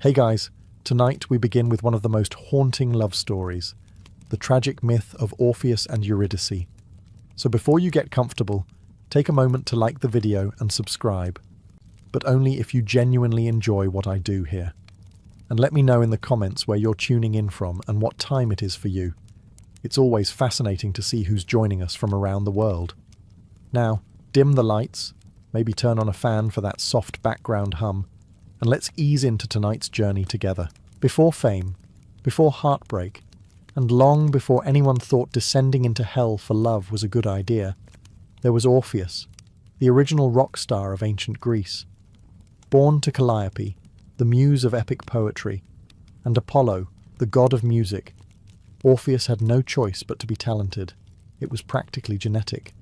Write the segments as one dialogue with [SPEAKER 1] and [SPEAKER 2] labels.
[SPEAKER 1] Hey guys, tonight we begin with one of the most haunting love stories, the tragic myth of Orpheus and Eurydice. So before you get comfortable, take a moment to like the video and subscribe, but only if you genuinely enjoy what I do here. And let me know in the comments where you're tuning in from and what time it is for you. It's always fascinating to see who's joining us from around the world. Now, dim the lights, maybe turn on a fan for that soft background hum, and let's ease into tonight's journey together. Before fame, before heartbreak, and long before anyone thought descending into hell for love was a good idea, there was Orpheus, the original rock star of ancient Greece. Born to Calliope, the muse of epic poetry, and Apollo, the god of music, Orpheus had no choice but to be talented. It was practically genetic.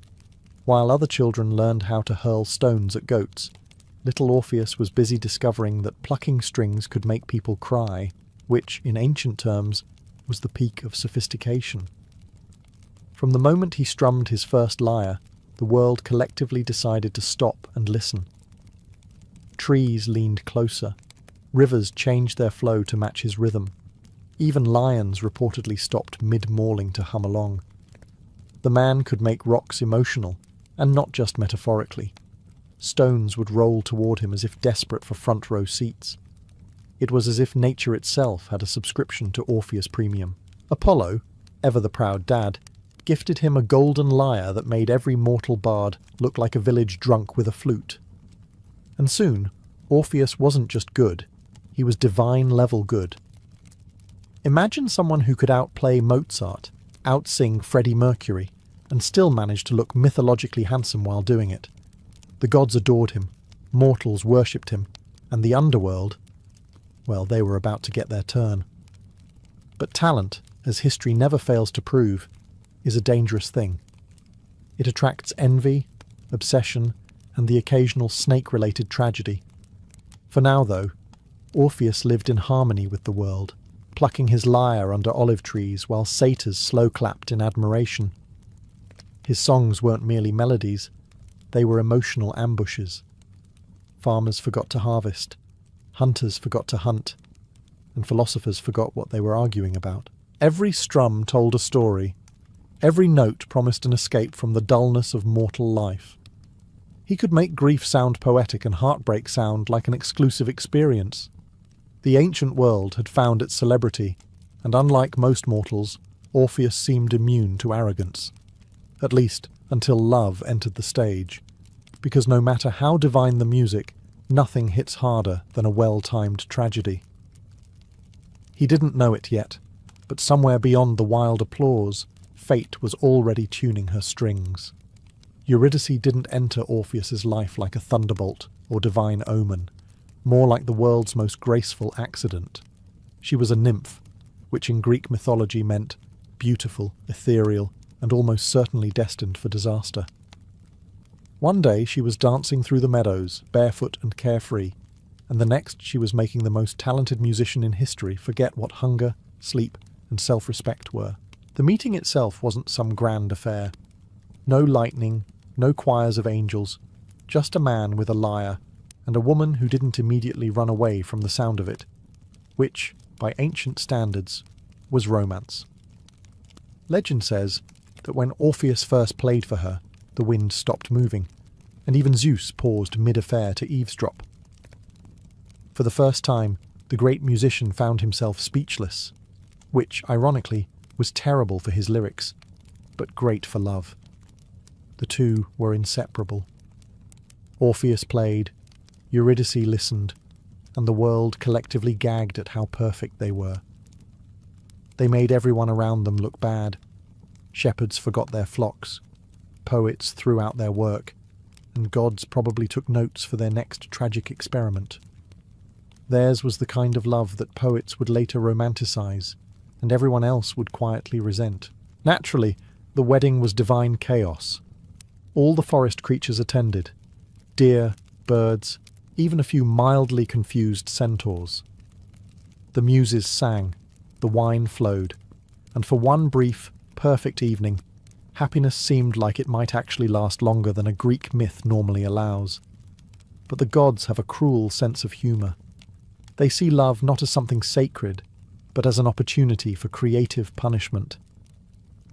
[SPEAKER 1] While other children learned how to hurl stones at goats, little Orpheus was busy discovering that plucking strings could make people cry, which, in ancient terms, was the peak of sophistication. From the moment he strummed his first lyre, the world collectively decided to stop and listen. Trees leaned closer. Rivers changed their flow to match his rhythm. Even lions reportedly stopped mid-mauling to hum along. The man could make rocks emotional, and not just metaphorically. Stones would roll toward him as if desperate for front-row seats. It was as if nature itself had a subscription to Orpheus Premium. Apollo, ever the proud dad, gifted him a golden lyre that made every mortal bard look like a village drunk with a flute. And soon, Orpheus wasn't just good, he was divine-level good. Imagine someone who could outplay Mozart, outsing Freddie Mercury, and still manage to look mythologically handsome while doing it. The gods adored him, mortals worshipped him, and the underworld, well, they were about to get their turn. But talent, as history never fails to prove, is a dangerous thing. It attracts envy, obsession, and the occasional snake-related tragedy. For now, though, Orpheus lived in harmony with the world, plucking his lyre under olive trees while satyrs slow-clapped in admiration. His songs weren't merely melodies, they were emotional ambushes. Farmers forgot to harvest, hunters forgot to hunt, and philosophers forgot what they were arguing about. Every strum told a story. Every note promised an escape from the dullness of mortal life. He could make grief sound poetic and heartbreak sound like an exclusive experience. The ancient world had found its celebrity, and unlike most mortals, Orpheus seemed immune to arrogance. At least, until love entered the stage, because no matter how divine the music, nothing hits harder than a well-timed tragedy. He didn't know it yet, but somewhere beyond the wild applause, fate was already tuning her strings. Eurydice didn't enter Orpheus's life like a thunderbolt or divine omen, more like the world's most graceful accident. She was a nymph, which in Greek mythology meant beautiful, ethereal, and almost certainly destined for disaster. One day she was dancing through the meadows, barefoot and carefree, and the next she was making the most talented musician in history forget what hunger, sleep, and self-respect were. The meeting itself wasn't some grand affair. No lightning, no choirs of angels, just a man with a lyre, and a woman who didn't immediately run away from the sound of it, which, by ancient standards, was romance. Legend says that when Orpheus first played for her, the wind stopped moving, and even Zeus paused mid-affair to eavesdrop. For the first time, the great musician found himself speechless, which, ironically, was terrible for his lyrics, but great for love. The two were inseparable. Orpheus played, Eurydice listened, and the world collectively gagged at how perfect they were. They made everyone around them look bad. Shepherds forgot their flocks, poets threw out their work, and gods probably took notes for their next tragic experiment. Theirs was the kind of love that poets would later romanticize, and everyone else would quietly resent. Naturally, the wedding was divine chaos. All the forest creatures attended: deer, birds, even a few mildly confused centaurs. The muses sang, the wine flowed, and for one brief, perfect evening, happiness seemed like it might actually last longer than a Greek myth normally allows. But the gods have a cruel sense of humour. They see love not as something sacred, but as an opportunity for creative punishment.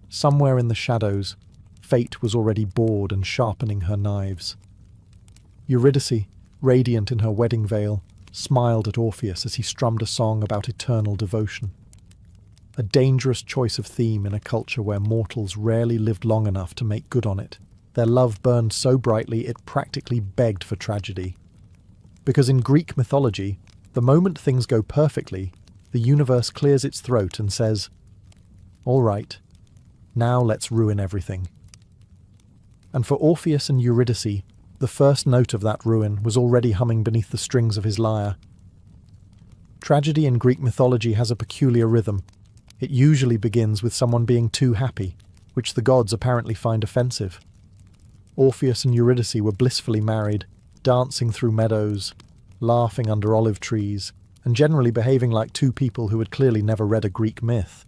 [SPEAKER 1] Somewhere in the shadows, fate was already bored and sharpening her knives. Eurydice, radiant in her wedding veil, smiled at Orpheus as he strummed a song about eternal devotion. A dangerous choice of theme in a culture where mortals rarely lived long enough to make good on it. Their love burned so brightly it practically begged for tragedy. Because in Greek mythology, the moment things go perfectly, the universe clears its throat and says, "All right, now let's ruin everything." And for Orpheus and Eurydice, the first note of that ruin was already humming beneath the strings of his lyre. Tragedy in Greek mythology has a peculiar rhythm. It usually begins with someone being too happy, which the gods apparently find offensive. Orpheus and Eurydice were blissfully married, dancing through meadows, laughing under olive trees, and generally behaving like two people who had clearly never read a Greek myth.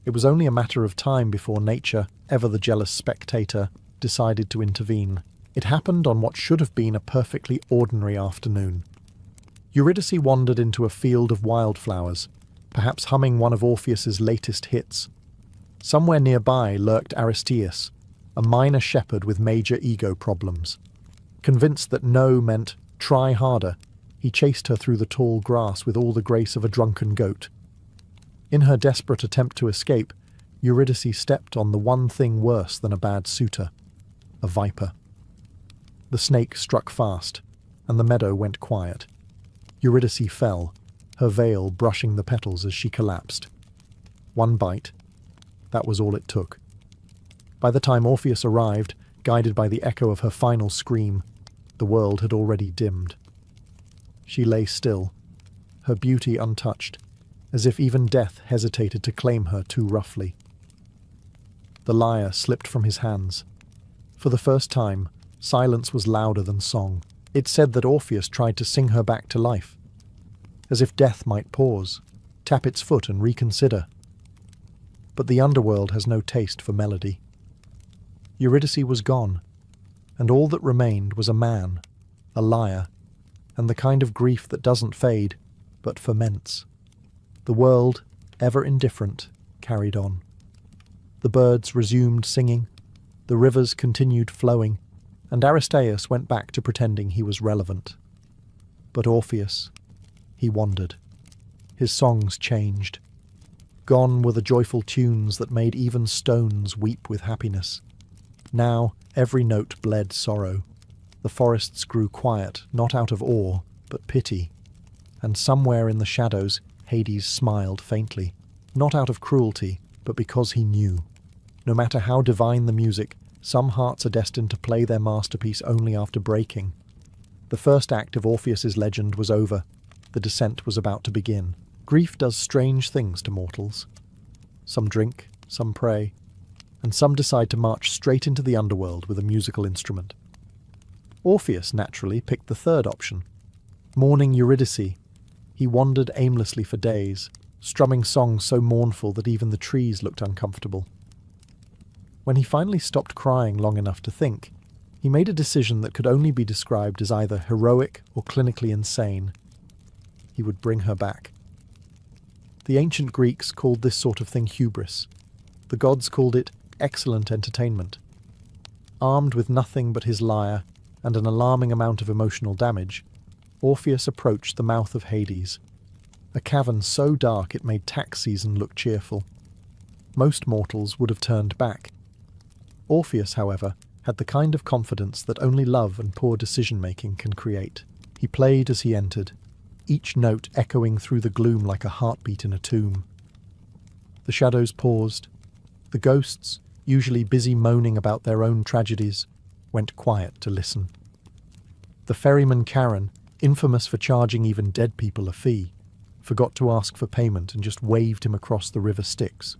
[SPEAKER 1] It was only a matter of time before nature, ever the jealous spectator, decided to intervene. It happened on what should have been a perfectly ordinary afternoon. Eurydice wandered into a field of wildflowers, perhaps humming one of Orpheus's latest hits. Somewhere nearby lurked Aristeus, a minor shepherd with major ego problems. Convinced that no meant try harder, he chased her through the tall grass with all the grace of a drunken goat. In her desperate attempt to escape, Eurydice stepped on the one thing worse than a bad suitor, a viper. The snake struck fast, and the meadow went quiet. Eurydice fell, her veil brushing the petals as she collapsed. One bite. That was all it took. By the time Orpheus arrived, guided by the echo of her final scream, the world had already dimmed. She lay still, her beauty untouched, as if even death hesitated to claim her too roughly. The lyre slipped from his hands. For the first time, silence was louder than song. It said that Orpheus tried to sing her back to life, as if death might pause, tap its foot and reconsider. But the underworld has no taste for melody. Eurydice was gone, and all that remained was a man, a lyre, and the kind of grief that doesn't fade, but ferments. The world, ever indifferent, carried on. The birds resumed singing, the rivers continued flowing, and Aristeus went back to pretending he was relevant. But Orpheus, he wandered. His songs changed. Gone were the joyful tunes that made even stones weep with happiness. Now every note bled sorrow. The forests grew quiet, not out of awe, but pity. And somewhere in the shadows, Hades smiled faintly, not out of cruelty, but because he knew. No matter how divine the music, some hearts are destined to play their masterpiece only after breaking. The first act of Orpheus's legend was over. The descent was about to begin. Grief does strange things to mortals. Some drink, some pray, and some decide to march straight into the underworld with a musical instrument. Orpheus naturally picked the third option. Mourning Eurydice, he wandered aimlessly for days, strumming songs so mournful that even the trees looked uncomfortable. When he finally stopped crying long enough to think, he made a decision that could only be described as either heroic or clinically insane. He would bring her back. The ancient Greeks called this sort of thing hubris. The gods called it excellent entertainment. Armed with nothing but his lyre and an alarming amount of emotional damage, Orpheus approached the mouth of Hades, a cavern so dark it made tax season look cheerful. Most mortals would have turned back. Orpheus, however, had the kind of confidence that only love and poor decision-making can create. He played as he entered, each note echoing through the gloom like a heartbeat in a tomb. The shadows paused. The ghosts, usually busy moaning about their own tragedies, went quiet to listen. The ferryman Charon, infamous for charging even dead people a fee, forgot to ask for payment and just waved him across the river Styx.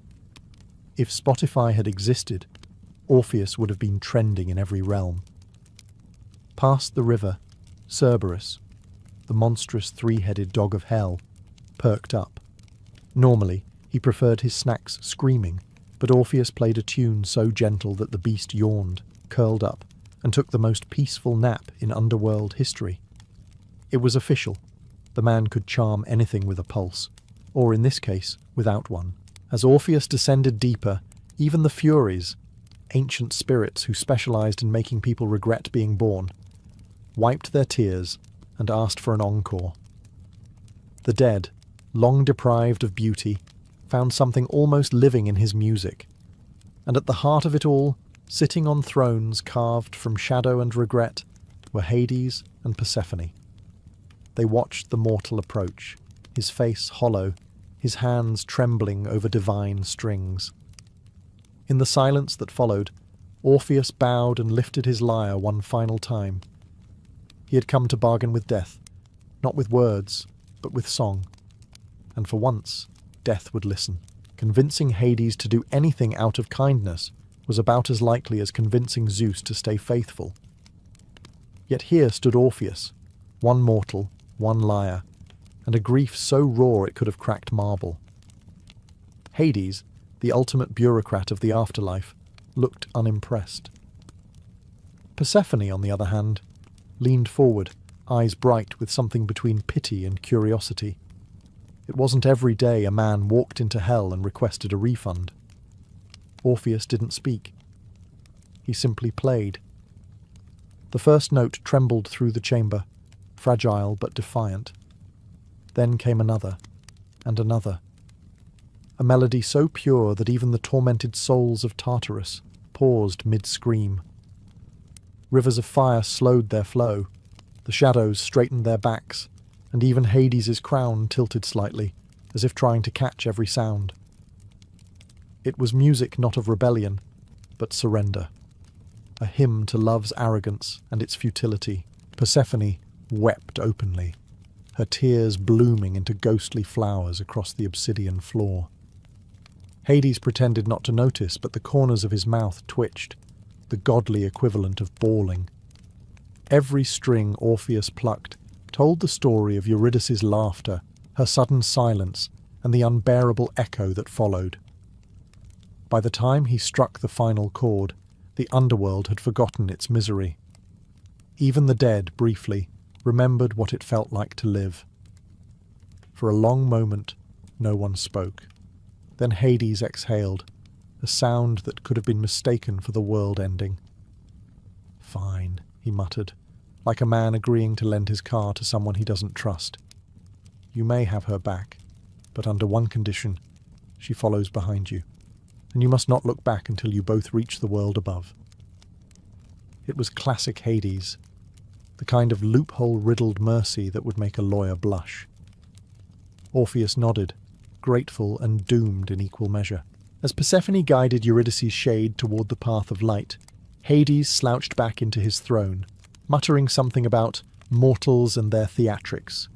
[SPEAKER 1] If Spotify had existed, Orpheus would have been trending in every realm. Past the river, Cerberus, the monstrous three-headed dog of hell, perked up. Normally, he preferred his snacks screaming, but Orpheus played a tune so gentle that the beast yawned, curled up, and took the most peaceful nap in underworld history. It was official. The man could charm anything with a pulse, or in this case, without one. As Orpheus descended deeper, even the Furies, ancient spirits who specialized in making people regret being born, wiped their tears and asked for an encore. The dead, long deprived of beauty, found something almost living in his music. And at the heart of it all, sitting on thrones carved from shadow and regret, were Hades and Persephone. They watched the mortal approach, his face hollow, his hands trembling over divine strings. In the silence that followed, Orpheus bowed and lifted his lyre one final time. He had come to bargain with death, not with words, but with song. And for once, death would listen. Convincing Hades to do anything out of kindness was about as likely as convincing Zeus to stay faithful. Yet here stood Orpheus, one mortal, one lyre, and a grief so raw it could have cracked marble. Hades, the ultimate bureaucrat of the afterlife, looked unimpressed. Persephone, on the other hand, leaned forward, eyes bright with something between pity and curiosity. It wasn't every day a man walked into hell and requested a refund. Orpheus didn't speak. He simply played. The first note trembled through the chamber, fragile but defiant. Then came another, and another. A melody so pure that even the tormented souls of Tartarus paused mid-scream. Rivers of fire slowed their flow, the shadows straightened their backs, and even Hades' crown tilted slightly, as if trying to catch every sound. It was music not of rebellion, but surrender. A hymn to love's arrogance and its futility. Persephone wept openly, her tears blooming into ghostly flowers across the obsidian floor. Hades pretended not to notice, but the corners of his mouth twitched, the godly equivalent of bawling. Every string Orpheus plucked told the story of Eurydice's laughter, her sudden silence, and the unbearable echo that followed. By the time he struck the final chord, the underworld had forgotten its misery. Even the dead, briefly, remembered what it felt like to live. For a long moment, no one spoke. Then Hades exhaled, a sound that could have been mistaken for the world ending. "Fine," he muttered, like a man agreeing to lend his car to someone he doesn't trust. "You may have her back, but under one condition: she follows behind you, and you must not look back until you both reach the world above." It was classic Hades, the kind of loophole-riddled mercy that would make a lawyer blush. Orpheus nodded, grateful and doomed in equal measure. As Persephone guided Eurydice's shade toward the path of light, Hades slouched back into his throne, muttering something about mortals and their theatrics.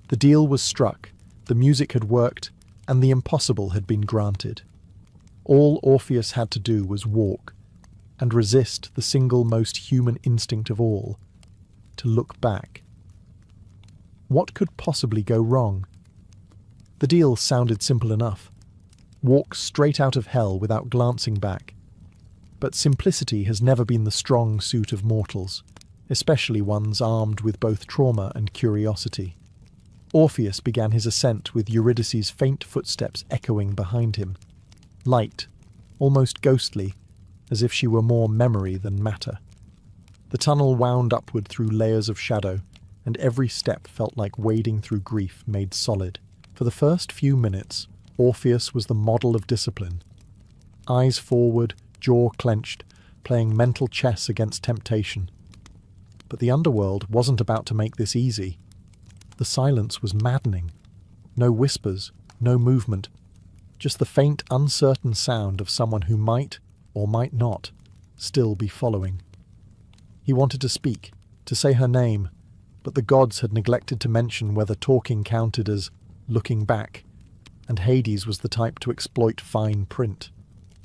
[SPEAKER 1] The deal was struck, the music had worked, and the impossible had been granted. All Orpheus had to do was walk, and resist the single most human instinct of all, to look back. What could possibly go wrong? The deal sounded simple enough. Walk straight out of hell without glancing back. But simplicity has never been the strong suit of mortals, especially ones armed with both trauma and curiosity. Orpheus began his ascent with Eurydice's faint footsteps echoing behind him. Light, almost ghostly, as if she were more memory than matter. The tunnel wound upward through layers of shadow, and every step felt like wading through grief made solid. For the first few minutes, Orpheus was the model of discipline. Eyes forward, jaw clenched, playing mental chess against temptation. But the underworld wasn't about to make this easy. The silence was maddening. No whispers, no movement, just the faint, uncertain sound of someone who might, or might not, still be following. He wanted to speak, to say her name, but the gods had neglected to mention whether talking counted as looking back, and Hades was the type to exploit fine print.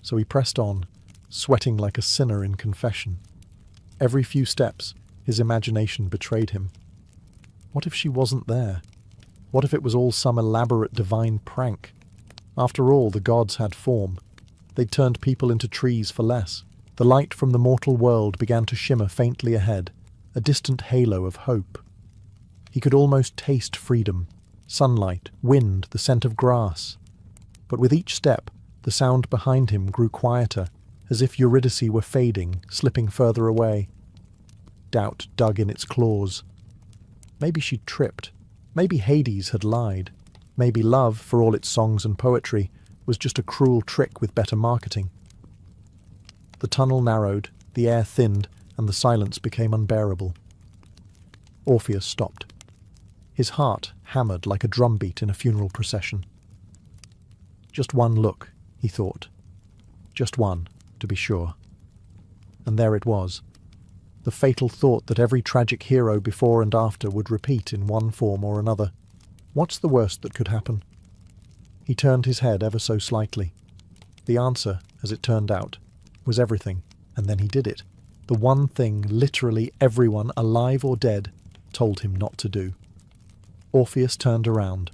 [SPEAKER 1] So he pressed on, sweating like a sinner in confession. Every few steps, his imagination betrayed him. What if she wasn't there? What if it was all some elaborate divine prank? After all, the gods had form. They'd turned people into trees for less. The light from the mortal world began to shimmer faintly ahead, a distant halo of hope. He could almost taste freedom, sunlight, wind, the scent of grass. But with each step, the sound behind him grew quieter, as if Eurydice were fading, slipping further away. Doubt dug in its claws. Maybe she'd tripped. Maybe Hades had lied. Maybe love, for all its songs and poetry, was just a cruel trick with better marketing. The tunnel narrowed, the air thinned, and the silence became unbearable. Orpheus stopped. His heart hammered like a drumbeat in a funeral procession. Just one look, he thought. Just one, to be sure. And there it was. The fatal thought that every tragic hero before and after would repeat in one form or another. What's the worst that could happen? He turned his head ever so slightly. The answer, as it turned out, was everything, and then he did it. The one thing literally everyone, alive or dead, told him not to do. Orpheus turned around.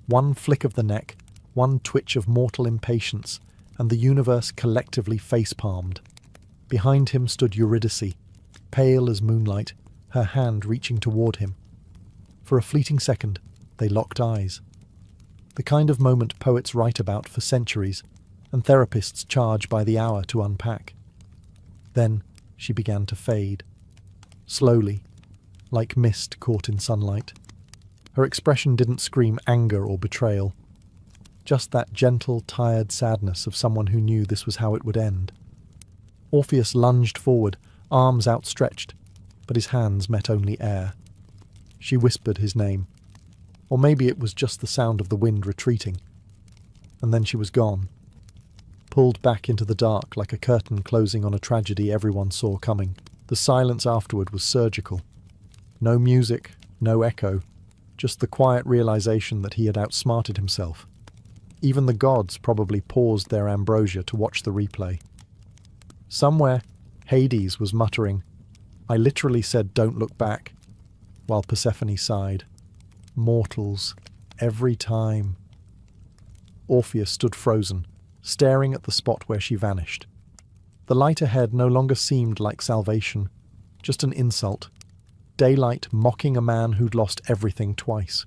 [SPEAKER 1] One flick of the neck, one twitch of mortal impatience, and the universe collectively face-palmed. Behind him stood Eurydice, pale as moonlight, her hand reaching toward him. For a fleeting second, they locked eyes. The kind of moment poets write about for centuries, and therapists charge by the hour to unpack. Then she began to fade. Slowly, like mist caught in sunlight. Her expression didn't scream anger or betrayal. Just that gentle, tired sadness of someone who knew this was how it would end. Orpheus lunged forward, arms outstretched, but his hands met only air. She whispered his name. Or maybe it was just the sound of the wind retreating. And then she was gone. Pulled back into the dark like a curtain closing on a tragedy everyone saw coming. The silence afterward was surgical. No music, no echo, just the quiet realization that he had outsmarted himself. Even the gods probably paused their ambrosia to watch the replay. Somewhere, Hades was muttering, "I literally said don't look back," while Persephone sighed, "Mortals, every time." Orpheus stood frozen, staring at the spot where she vanished. The light ahead no longer seemed like salvation, just an insult. Daylight mocking a man who'd lost everything twice.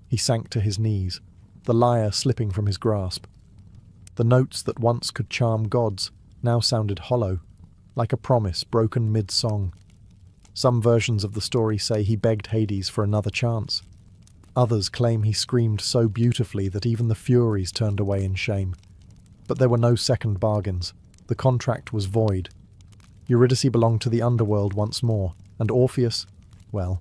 [SPEAKER 1] He sank to his knees, the lyre slipping from his grasp. The notes that once could charm gods now sounded hollow, like a promise broken mid-song. Some versions of the story say he begged Hades for another chance. Others claim he screamed so beautifully that even the Furies turned away in shame. But there were no second bargains. The contract was void. Eurydice belonged to the underworld once more, and Orpheus, well,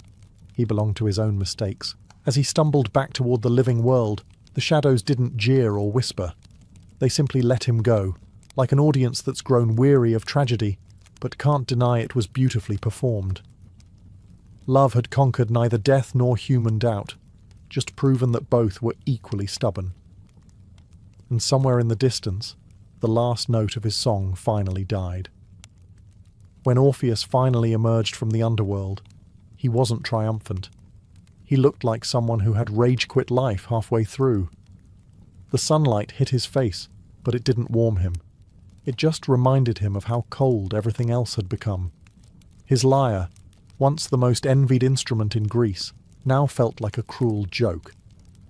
[SPEAKER 1] he belonged to his own mistakes. As he stumbled back toward the living world, the shadows didn't jeer or whisper. They simply let him go, like an audience that's grown weary of tragedy, but can't deny it was beautifully performed. Love had conquered neither death nor human doubt, just proven that both were equally stubborn. And somewhere in the distance, the last note of his song finally died. When Orpheus finally emerged from the underworld, he wasn't triumphant. He looked like someone who had rage-quit life halfway through. The sunlight hit his face, but it didn't warm him. It just reminded him of how cold everything else had become. His lyre, once the most envied instrument in Greece, now felt like a cruel joke.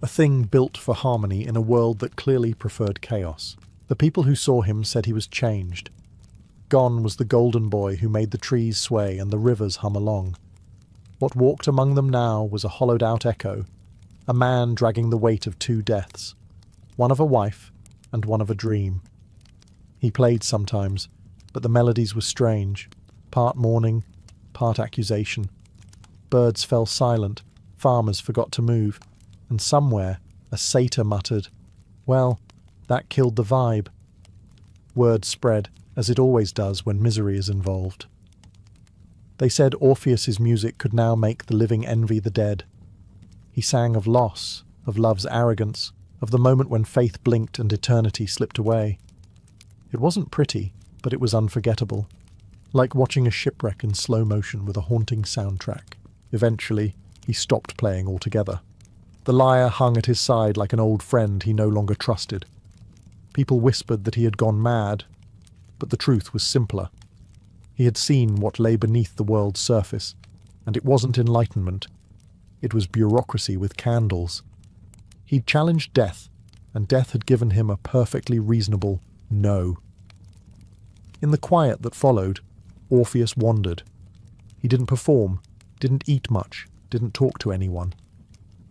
[SPEAKER 1] A thing built for harmony in a world that clearly preferred chaos. The people who saw him said he was changed. Gone was the golden boy who made the trees sway and the rivers hum along. What walked among them now was a hollowed-out echo, a man dragging the weight of two deaths, one of a wife and one of a dream. He played sometimes, but the melodies were strange, part mourning, part accusation. Birds fell silent, farmers forgot to move, and somewhere a satyr muttered, "Well, that killed the vibe." Word spread, as it always does when misery is involved. They said Orpheus's music could now make the living envy the dead. He sang of loss, of love's arrogance, of the moment when faith blinked and eternity slipped away. It wasn't pretty, but it was unforgettable, like watching a shipwreck in slow motion with a haunting soundtrack. Eventually, he stopped playing altogether. The lyre hung at his side like an old friend he no longer trusted. People whispered that he had gone mad, but the truth was simpler. He had seen what lay beneath the world's surface, and it wasn't enlightenment. it was bureaucracy with candles. He'd challenged death, and death had given him a perfectly reasonable no. In the quiet that followed, Orpheus wandered. He didn't perform, didn't eat much, didn't talk to anyone.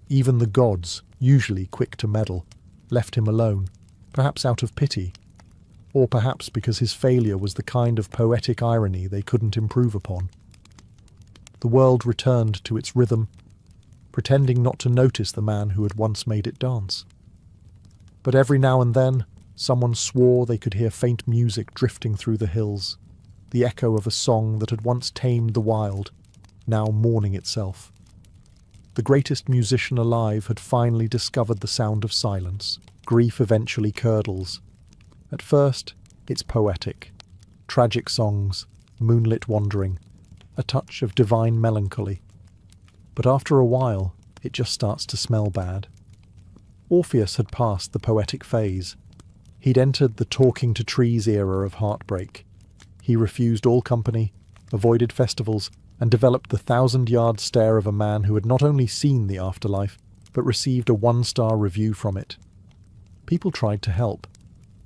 [SPEAKER 1] Even the gods, usually quick to meddle, left him alone, perhaps out of pity, or perhaps because his failure was the kind of poetic irony they couldn't improve upon. The world returned to its rhythm, pretending not to notice the man who had once made it dance. But every now and then, someone swore they could hear faint music drifting through the hills, the echo of a song that had once tamed the wild, now mourning itself. The greatest musician alive had finally discovered the sound of silence. Grief eventually curdles. At first, it's poetic. Tragic songs, moonlit wandering, a touch of divine melancholy. But after a while, it just starts to smell bad. Orpheus had passed the poetic phase. He'd entered the talking to trees era of heartbreak. He refused all company, avoided festivals, and developed the 1,000-yard stare of a man who had not only seen the afterlife, but received a 1-star review from it. People tried to help.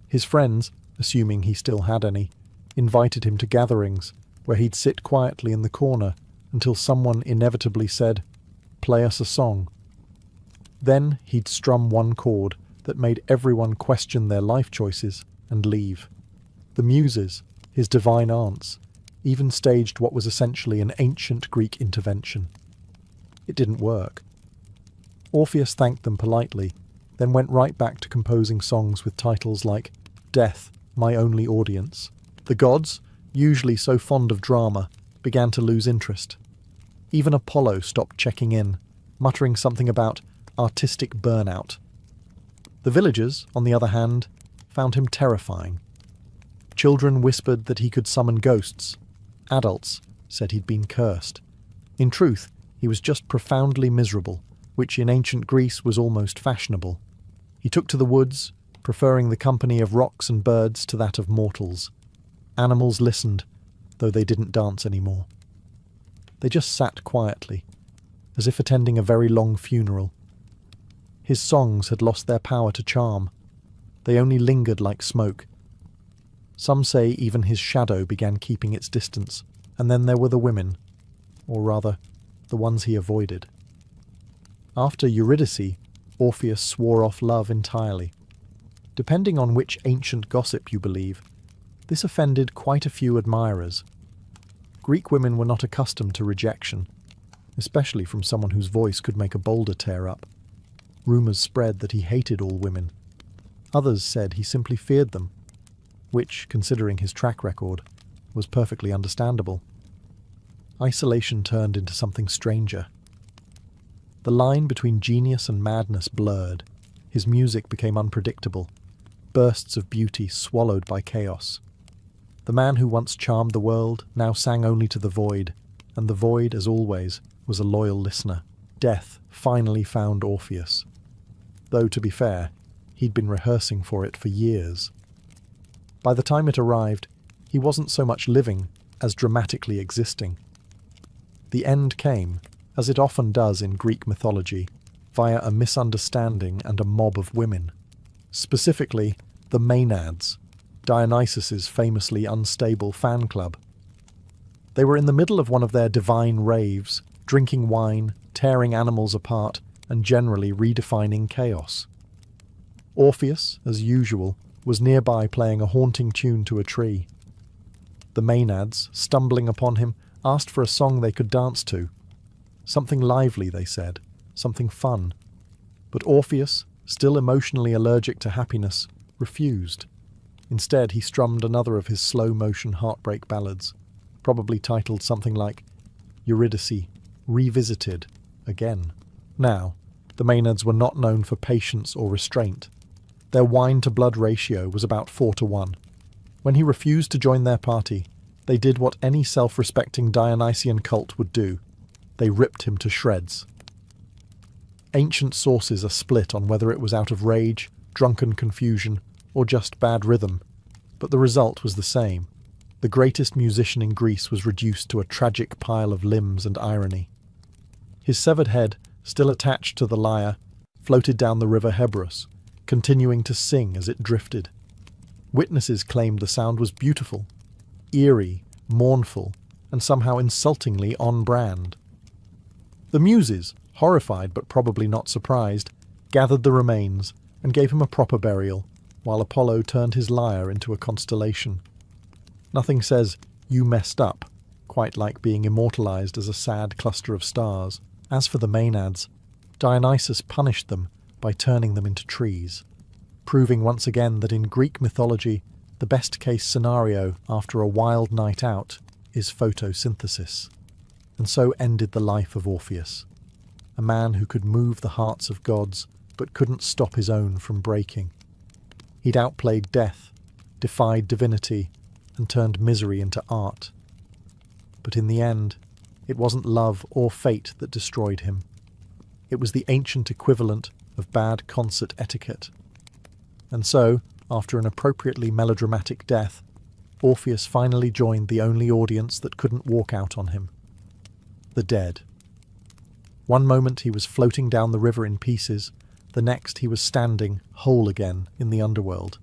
[SPEAKER 1] His friends, assuming he still had any, invited him to gatherings, where he'd sit quietly in the corner until someone inevitably said, "Play us a song." Then he'd strum one chord that made everyone question their life choices and leave. The Muses, his divine aunts, even staged what was essentially an ancient Greek intervention. It didn't work. Orpheus thanked them politely, then went right back to composing songs with titles like Death, My Only Audience. The gods, usually so fond of drama, began to lose interest. Even Apollo stopped checking in, muttering something about artistic burnout. The villagers, on the other hand, found him terrifying. Children whispered that he could summon ghosts. Adults said he'd been cursed. In truth, he was just profoundly miserable, which in ancient Greece was almost fashionable. He took to the woods, preferring the company of rocks and birds to that of mortals. Animals listened, though they didn't dance anymore. They just sat quietly, as if attending a very long funeral. His songs had lost their power to charm. They only lingered like smoke. Some say even his shadow began keeping its distance, and then there were the women, or rather, the ones he avoided. After Eurydice, Orpheus swore off love entirely. Depending on which ancient gossip you believe, this offended quite a few admirers. Greek women were not accustomed to rejection, especially from someone whose voice could make a boulder tear up. Rumours spread that he hated all women. Others said he simply feared them, which, considering his track record, was perfectly understandable. Isolation turned into something stranger. The line between genius and madness blurred. His music became unpredictable, bursts of beauty swallowed by chaos. The man who once charmed the world now sang only to the void, and the void, as always, was a loyal listener. Death finally found Orpheus. Though, to be fair, he'd been rehearsing for it for years. By the time it arrived, he wasn't so much living as dramatically existing. The end came, as it often does in Greek mythology, via a misunderstanding and a mob of women. Specifically, the Maenads, Dionysus's famously unstable fan club. They were in the middle of one of their divine raves, drinking wine, tearing animals apart, and generally redefining chaos. Orpheus, as usual, was nearby playing a haunting tune to a tree. The Maenads, stumbling upon him, asked for a song they could dance to. Something lively, they said, something fun. But Orpheus, still emotionally allergic to happiness, refused. Instead, he strummed another of his slow-motion heartbreak ballads, probably titled something like Eurydice, Revisited, Again. Now, the Maenads were not known for patience or restraint. Their wine-to-blood ratio was about 4-1. When he refused to join their party, they did what any self-respecting Dionysian cult would do. They ripped him to shreds. Ancient sources are split on whether it was out of rage, drunken confusion, or just bad rhythm, but the result was the same. The greatest musician in Greece was reduced to a tragic pile of limbs and irony. His severed head still attached to the lyre, floated down the river Hebrus, continuing to sing as it drifted. Witnesses claimed the sound was beautiful, eerie, mournful, and somehow insultingly on-brand. The Muses, horrified but probably not surprised, gathered the remains and gave him a proper burial, while Apollo turned his lyre into a constellation. Nothing says, "you messed up," quite like being immortalized as a sad cluster of stars. As for the Maenads, Dionysus punished them by turning them into trees, proving once again that in Greek mythology, the best-case scenario after a wild night out is photosynthesis. And so ended the life of Orpheus, a man who could move the hearts of gods but couldn't stop his own from breaking. He'd outplayed death, defied divinity, and turned misery into art. But in the end, it wasn't love or fate that destroyed him. It was the ancient equivalent of bad concert etiquette. And so, after an appropriately melodramatic death, Orpheus finally joined the only audience that couldn't walk out on him: the dead. One moment he was floating down the river in pieces, the next he was standing, whole again, in the underworld.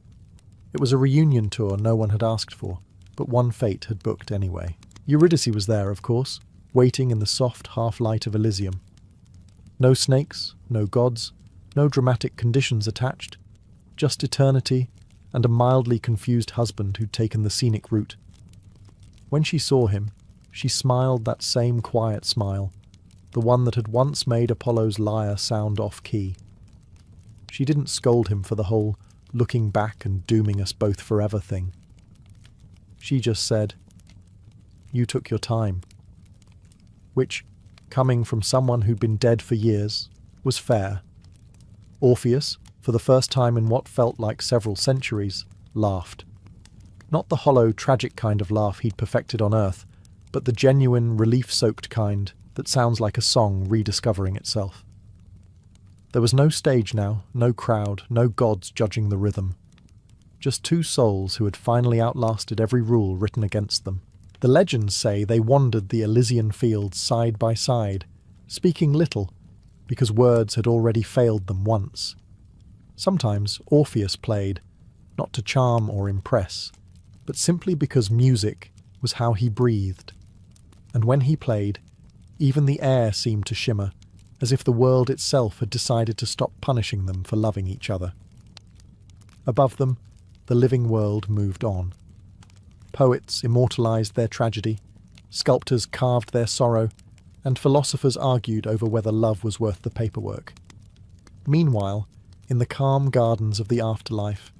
[SPEAKER 1] It was a reunion tour no one had asked for, but one fate had booked anyway. Eurydice was there, of course, waiting in the soft half-light of Elysium. No snakes, no gods, no dramatic conditions attached, just eternity and a mildly confused husband who'd taken the scenic route. When she saw him, she smiled that same quiet smile, the one that had once made Apollo's lyre sound off-key. She didn't scold him for the whole looking back and dooming us both forever thing. She just said, "You took your time." Which, coming from someone who'd been dead for years, was fair. Orpheus, for the first time in what felt like several centuries, laughed. Not the hollow, tragic kind of laugh he'd perfected on Earth, but the genuine, relief-soaked kind that sounds like a song rediscovering itself. There was no stage now, no crowd, no gods judging the rhythm. Just two souls who had finally outlasted every rule written against them. The legends say they wandered the Elysian fields side by side, speaking little, because words had already failed them once. Sometimes Orpheus played, not to charm or impress, but simply because music was how he breathed. And when he played, even the air seemed to shimmer, as if the world itself had decided to stop punishing them for loving each other. Above them, the living world moved on. Poets immortalized their tragedy, sculptors carved their sorrow, and philosophers argued over whether love was worth the paperwork. Meanwhile, in the calm gardens of the afterlife,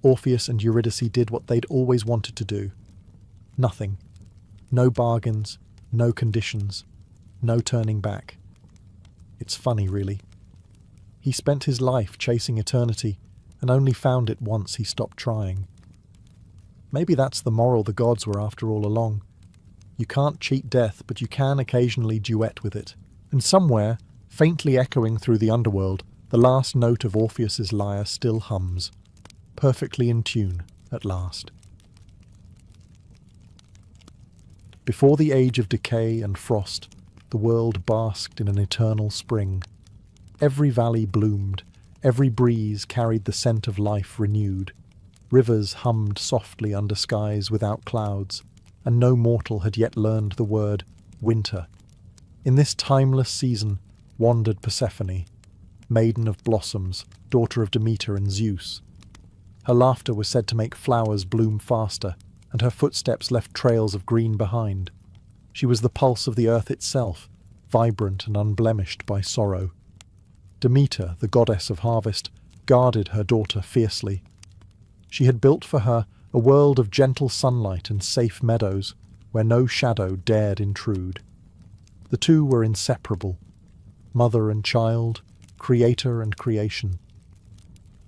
[SPEAKER 1] Orpheus and Eurydice did what they'd always wanted to do. Nothing. No bargains, no conditions, no turning back. It's funny, really. He spent his life chasing eternity, and only found it once he stopped trying. Maybe that's the moral the gods were after all along. You can't cheat death, but you can occasionally duet with it. And somewhere, faintly echoing through the underworld, the last note of Orpheus's lyre still hums, perfectly in tune at last. Before the age of decay and frost, the world basked in an eternal spring. Every valley bloomed, every breeze carried the scent of life renewed. Rivers hummed softly under skies without clouds, and no mortal had yet learned the word winter. In this timeless season wandered Persephone, maiden of blossoms, daughter of Demeter and Zeus. Her laughter was said to make flowers bloom faster, and her footsteps left trails of green behind. She was the pulse of the earth itself, vibrant and unblemished by sorrow. Demeter, the goddess of harvest, guarded her daughter fiercely. She had built for her a world of gentle sunlight and safe meadows, where no shadow dared intrude. The two were inseparable, mother and child, creator and creation.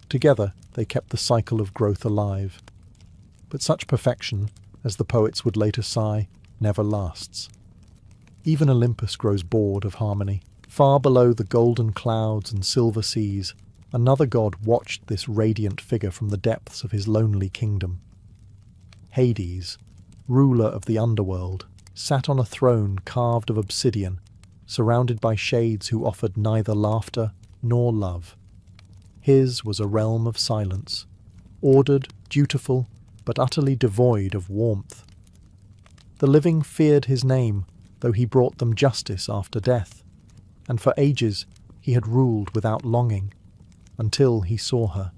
[SPEAKER 1] Together they kept the cycle of growth alive. But such perfection, as the poets would later sigh, never lasts. Even Olympus grows bored of harmony. Far below the golden clouds and silver seas, another god watched this radiant figure from the depths of his lonely kingdom. Hades, ruler of the underworld, sat on a throne carved of obsidian, surrounded by shades who offered neither laughter nor love. His was a realm of silence, ordered, dutiful, but utterly devoid of warmth. The living feared his name, though he brought them justice after death, and for ages he had ruled without longing, until he saw her.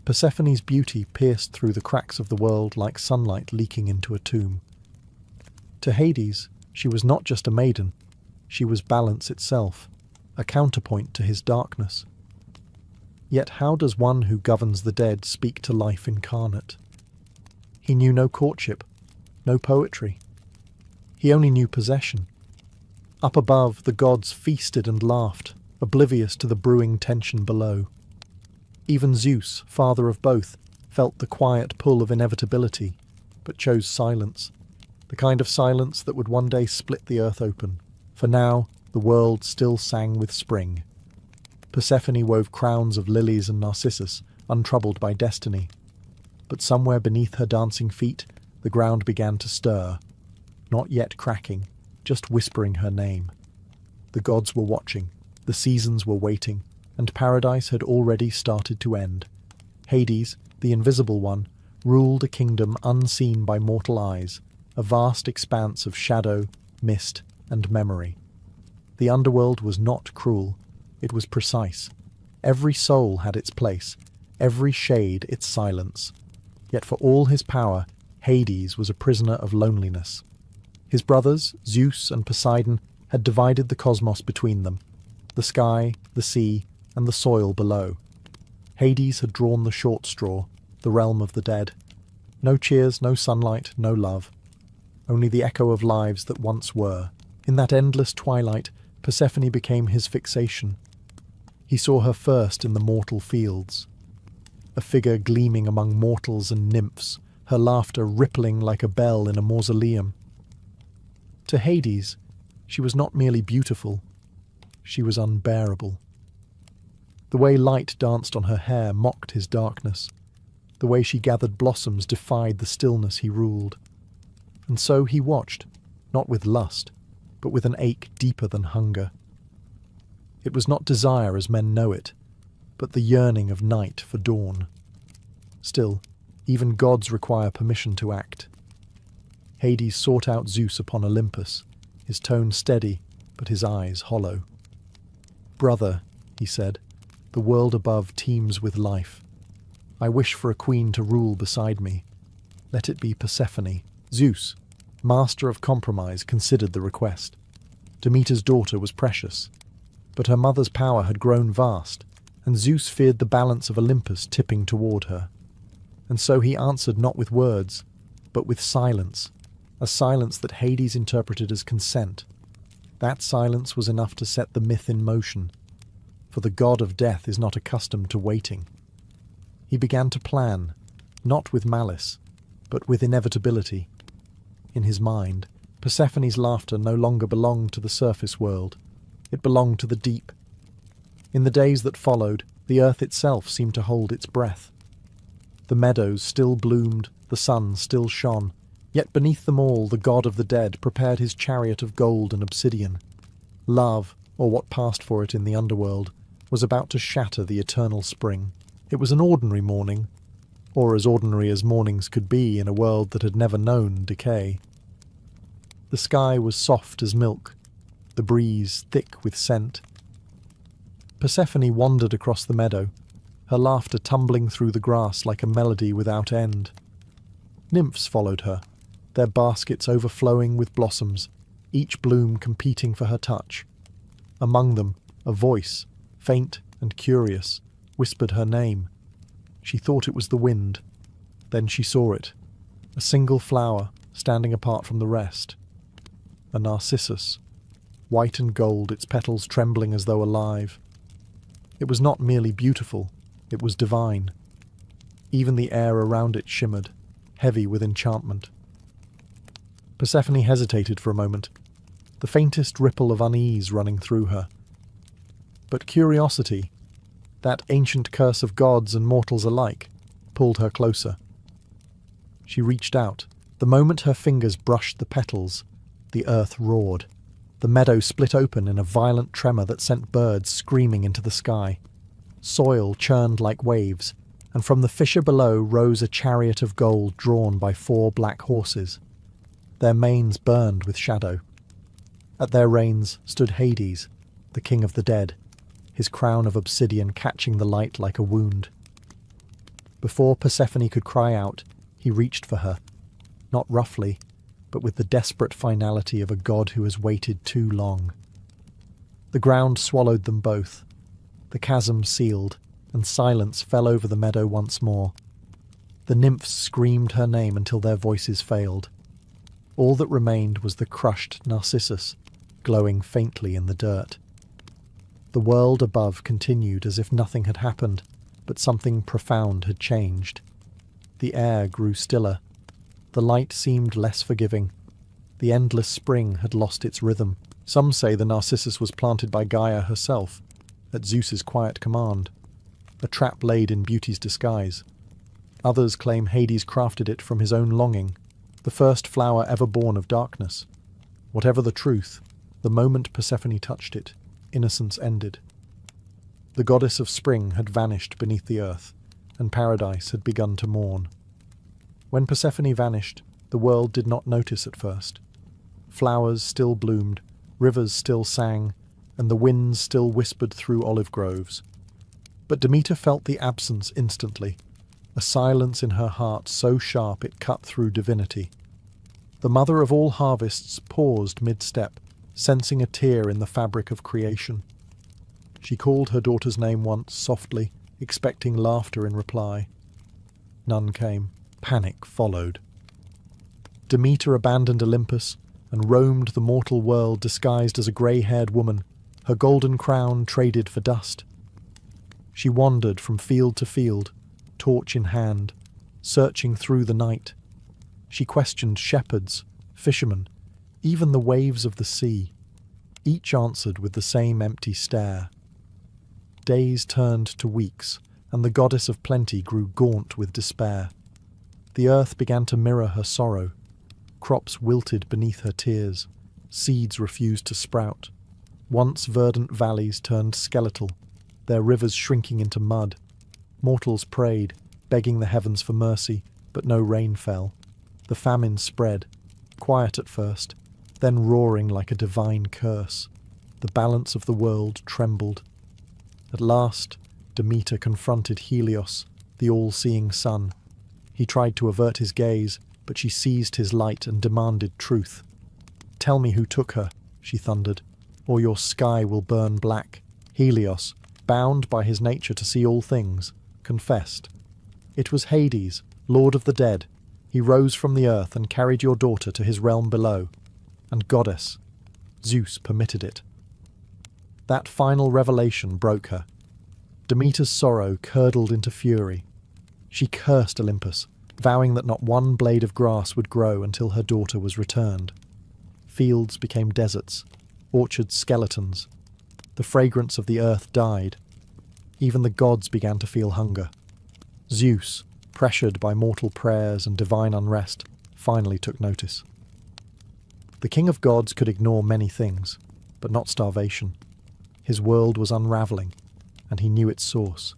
[SPEAKER 1] Persephone's beauty pierced through the cracks of the world like sunlight leaking into a tomb. To Hades, she was not just a maiden, she was balance itself, a counterpoint to his darkness. Yet how does one who governs the dead speak to life incarnate? He knew no courtship, no poetry. He only knew possession. Up above, the gods feasted and laughed, oblivious to the brewing tension below. Even Zeus, father of both, felt the quiet pull of inevitability, but chose silence, the kind of silence that would one day split the earth open. For now, the world still sang with spring. Persephone wove crowns of lilies and narcissus, untroubled by destiny. But somewhere beneath her dancing feet, the ground began to stir, not yet cracking, just whispering her name. The gods were watching, the seasons were waiting, and paradise had already started to end. Hades, the invisible one, ruled a kingdom unseen by mortal eyes, a vast expanse of shadow, mist, and memory. The underworld was not cruel, it was precise. Every soul had its place, every shade its silence. Yet for all his power, Hades was a prisoner of loneliness. His brothers, Zeus and Poseidon, had divided the cosmos between them, the sky, the sea, and the soil below. Hades had drawn the short straw, the realm of the dead. No cheers, no sunlight, no love. Only the echo of lives that once were. In that endless twilight, Persephone became his fixation. He saw her first in the mortal fields. A figure gleaming among mortals and nymphs, her laughter rippling like a bell in a mausoleum. To Hades, she was not merely beautiful, she was unbearable. The way light danced on her hair mocked his darkness. The way she gathered blossoms defied the stillness he ruled. And so he watched, not with lust, but with an ache deeper than hunger. It was not desire as men know it, but the yearning of night for dawn. Still, even gods require permission to act. Hades sought out Zeus upon Olympus, his tone steady, but his eyes hollow. "Brother," he said, "the world above teems with life. I wish for a queen to rule beside me. Let it be Persephone." Zeus, master of compromise, considered the request. Demeter's daughter was precious, but her mother's power had grown vast, and Zeus feared the balance of Olympus tipping toward her. And so he answered not with words, but with silence, a silence that Hades interpreted as consent. That silence was enough to set the myth in motion, for the god of death is not accustomed to waiting. He began to plan, not with malice, but with inevitability. In his mind, Persephone's laughter no longer belonged to the surface world. It belonged to the deep. In the days that followed, the earth itself seemed to hold its breath. The meadows still bloomed, the sun still shone, yet beneath them all the god of the dead prepared his chariot of gold and obsidian. Love, or what passed for it in the underworld, was about to shatter the eternal spring. It was an ordinary morning, or as ordinary as mornings could be in a world that had never known decay. The sky was soft as milk, the breeze thick with scent. Persephone wandered across the meadow, her laughter tumbling through the grass like a melody without end. Nymphs followed her, their baskets overflowing with blossoms, each bloom competing for her touch. Among them, a voice, faint and curious, whispered her name. She thought it was the wind. Then she saw it, a single flower standing apart from the rest. A narcissus, white and gold, its petals trembling as though alive. It was not merely beautiful, it was divine. Even the air around it shimmered, heavy with enchantment. Persephone hesitated for a moment, the faintest ripple of unease running through her. But curiosity, that ancient curse of gods and mortals alike, pulled her closer. She reached out. The moment her fingers brushed the petals, the earth roared. The The meadow split open in a violent tremor that sent birds screaming into the sky. Soil churned like waves, and from the fissure below rose a chariot of gold drawn by 4 black horses. Their manes burned with shadow. At their reins stood Hades, the king of the dead, his crown of obsidian catching the light like a wound. Before Persephone could cry out, he reached for her, not roughly, but with the desperate finality of a god who has waited too long. The ground swallowed them both. The chasm sealed, and silence fell over the meadow once more. The nymphs screamed her name until their voices failed. All that remained was the crushed Narcissus, glowing faintly in the dirt. The world above continued as if nothing had happened, but something profound had changed. The air grew stiller. The light seemed less forgiving. The endless spring had lost its rhythm. Some say the Narcissus was planted by Gaia herself, at Zeus's quiet command, a trap laid in beauty's disguise. Others claim Hades crafted it from his own longing, the first flower ever born of darkness. Whatever the truth, the moment Persephone touched it, innocence ended. The goddess of spring had vanished beneath the earth, and paradise had begun to mourn. When Persephone vanished, the world did not notice at first. Flowers still bloomed, rivers still sang, and the winds still whispered through olive groves. But Demeter felt the absence instantly, a silence in her heart so sharp it cut through divinity. The mother of all harvests paused mid-step, sensing a tear in the fabric of creation. She called her daughter's name once, softly, expecting laughter in reply. None came. Panic followed. Demeter abandoned Olympus and roamed the mortal world disguised as a grey-haired woman, her golden crown traded for dust. She wandered from field to field, torch in hand, searching through the night. She questioned shepherds, fishermen, even the waves of the sea. Each answered with the same empty stare. Days turned to weeks, and the goddess of plenty grew gaunt with despair. The earth began to mirror her sorrow. Crops wilted beneath her tears. Seeds refused to sprout. Once verdant valleys turned skeletal, their rivers shrinking into mud. Mortals prayed, begging the heavens for mercy, but no rain fell. The famine spread, quiet at first, then roaring like a divine curse. The balance of the world trembled. At last, Demeter confronted Helios, the all-seeing sun. He tried to avert his gaze, but she seized his light and demanded truth. "Tell me who took her," she thundered, "or your sky will burn black." Helios, bound by his nature to see all things, confessed. "It was Hades, lord of the dead. He rose from the earth and carried your daughter to his realm below. And goddess, Zeus permitted it." That final revelation broke her. Demeter's sorrow curdled into fury. She cursed Olympus, vowing that not one blade of grass would grow until her daughter was returned. Fields became deserts, orchards skeletons. The fragrance of the earth died. Even the gods began to feel hunger. Zeus, pressured by mortal prayers and divine unrest, finally took notice. The king of gods could ignore many things, but not starvation. His world was unraveling, and he knew its source.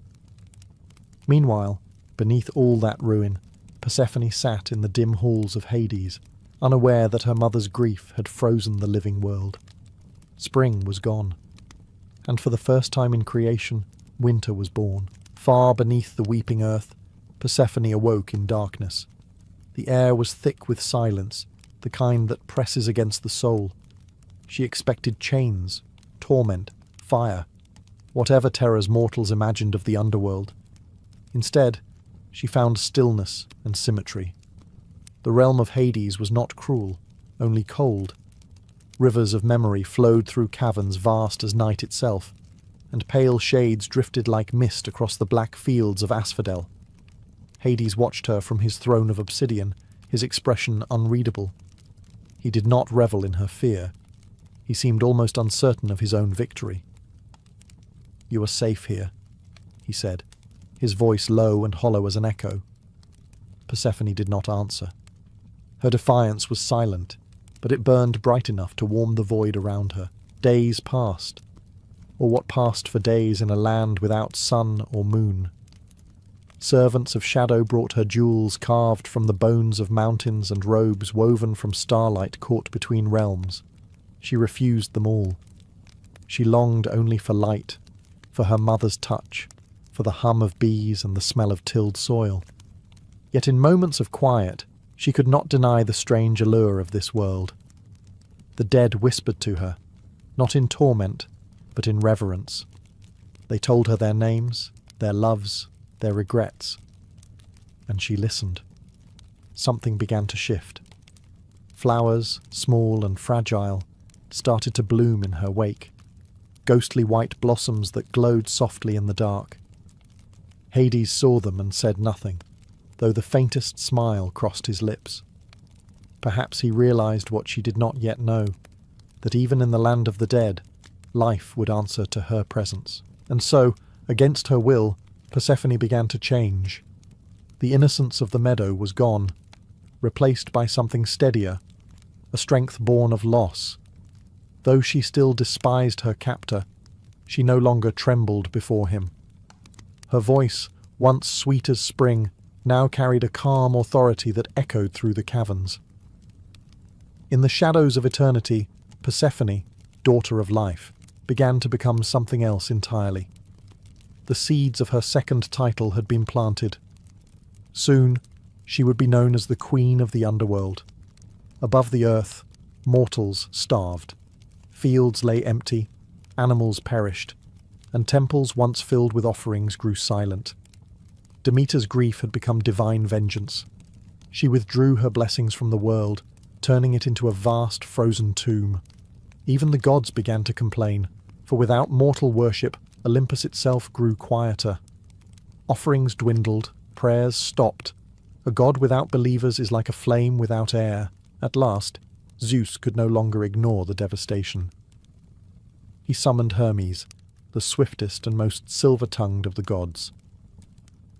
[SPEAKER 1] Meanwhile, beneath all that ruin, Persephone sat in the dim halls of Hades, unaware that her mother's grief had frozen the living world. Spring was gone, and for the first time in creation, winter was born. Far beneath the weeping earth, Persephone awoke in darkness. The air was thick with silence, the kind that presses against the soul. She expected chains, torment, fire, whatever terrors mortals imagined of the underworld. Instead, she found stillness and symmetry. The realm of Hades was not cruel, only cold. Rivers of memory flowed through caverns vast as night itself, and pale shades drifted like mist across the black fields of asphodel. Hades watched her from his throne of obsidian, his expression unreadable. He did not revel in her fear. He seemed almost uncertain of his own victory. "You are safe here," he said, his voice low and hollow as an echo. Persephone did not answer. Her defiance was silent, but it burned bright enough to warm the void around her. Days passed, or what passed for days in a land without sun or moon. Servants of shadow brought her jewels carved from the bones of mountains and robes woven from starlight caught between realms. She refused them all. She longed only for light, for her mother's touch, for the hum of bees and the smell of tilled soil. Yet in moments of quiet, she could not deny the strange allure of this world. The dead whispered to her, not in torment, but in reverence. They told her their names, their loves, their regrets. And she listened. Something began to shift. Flowers, small and fragile, started to bloom in her wake. Ghostly white blossoms that glowed softly in the dark. Hades saw them and said nothing, though the faintest smile crossed his lips. Perhaps he realized what she did not yet know, that even in the land of the dead, life would answer to her presence. And so, against her will, Persephone began to change. The innocence of the meadow was gone, replaced by something steadier, a strength born of loss. Though she still despised her captor, she no longer trembled before him. Her voice, once sweet as spring, now carried a calm authority that echoed through the caverns. In the shadows of eternity, Persephone, daughter of life, began to become something else entirely. The seeds of her second title had been planted. Soon, she would be known as the Queen of the Underworld. Above the earth, mortals starved. Fields lay empty, animals perished, and temples once filled with offerings grew silent. Demeter's grief had become divine vengeance. She withdrew her blessings from the world, turning it into a vast frozen tomb. Even the gods began to complain, for without mortal worship, Olympus itself grew quieter. Offerings dwindled, prayers stopped. A god without believers is like a flame without air. At last, Zeus could no longer ignore the devastation. He summoned Hermes, the swiftest and most silver-tongued of the gods.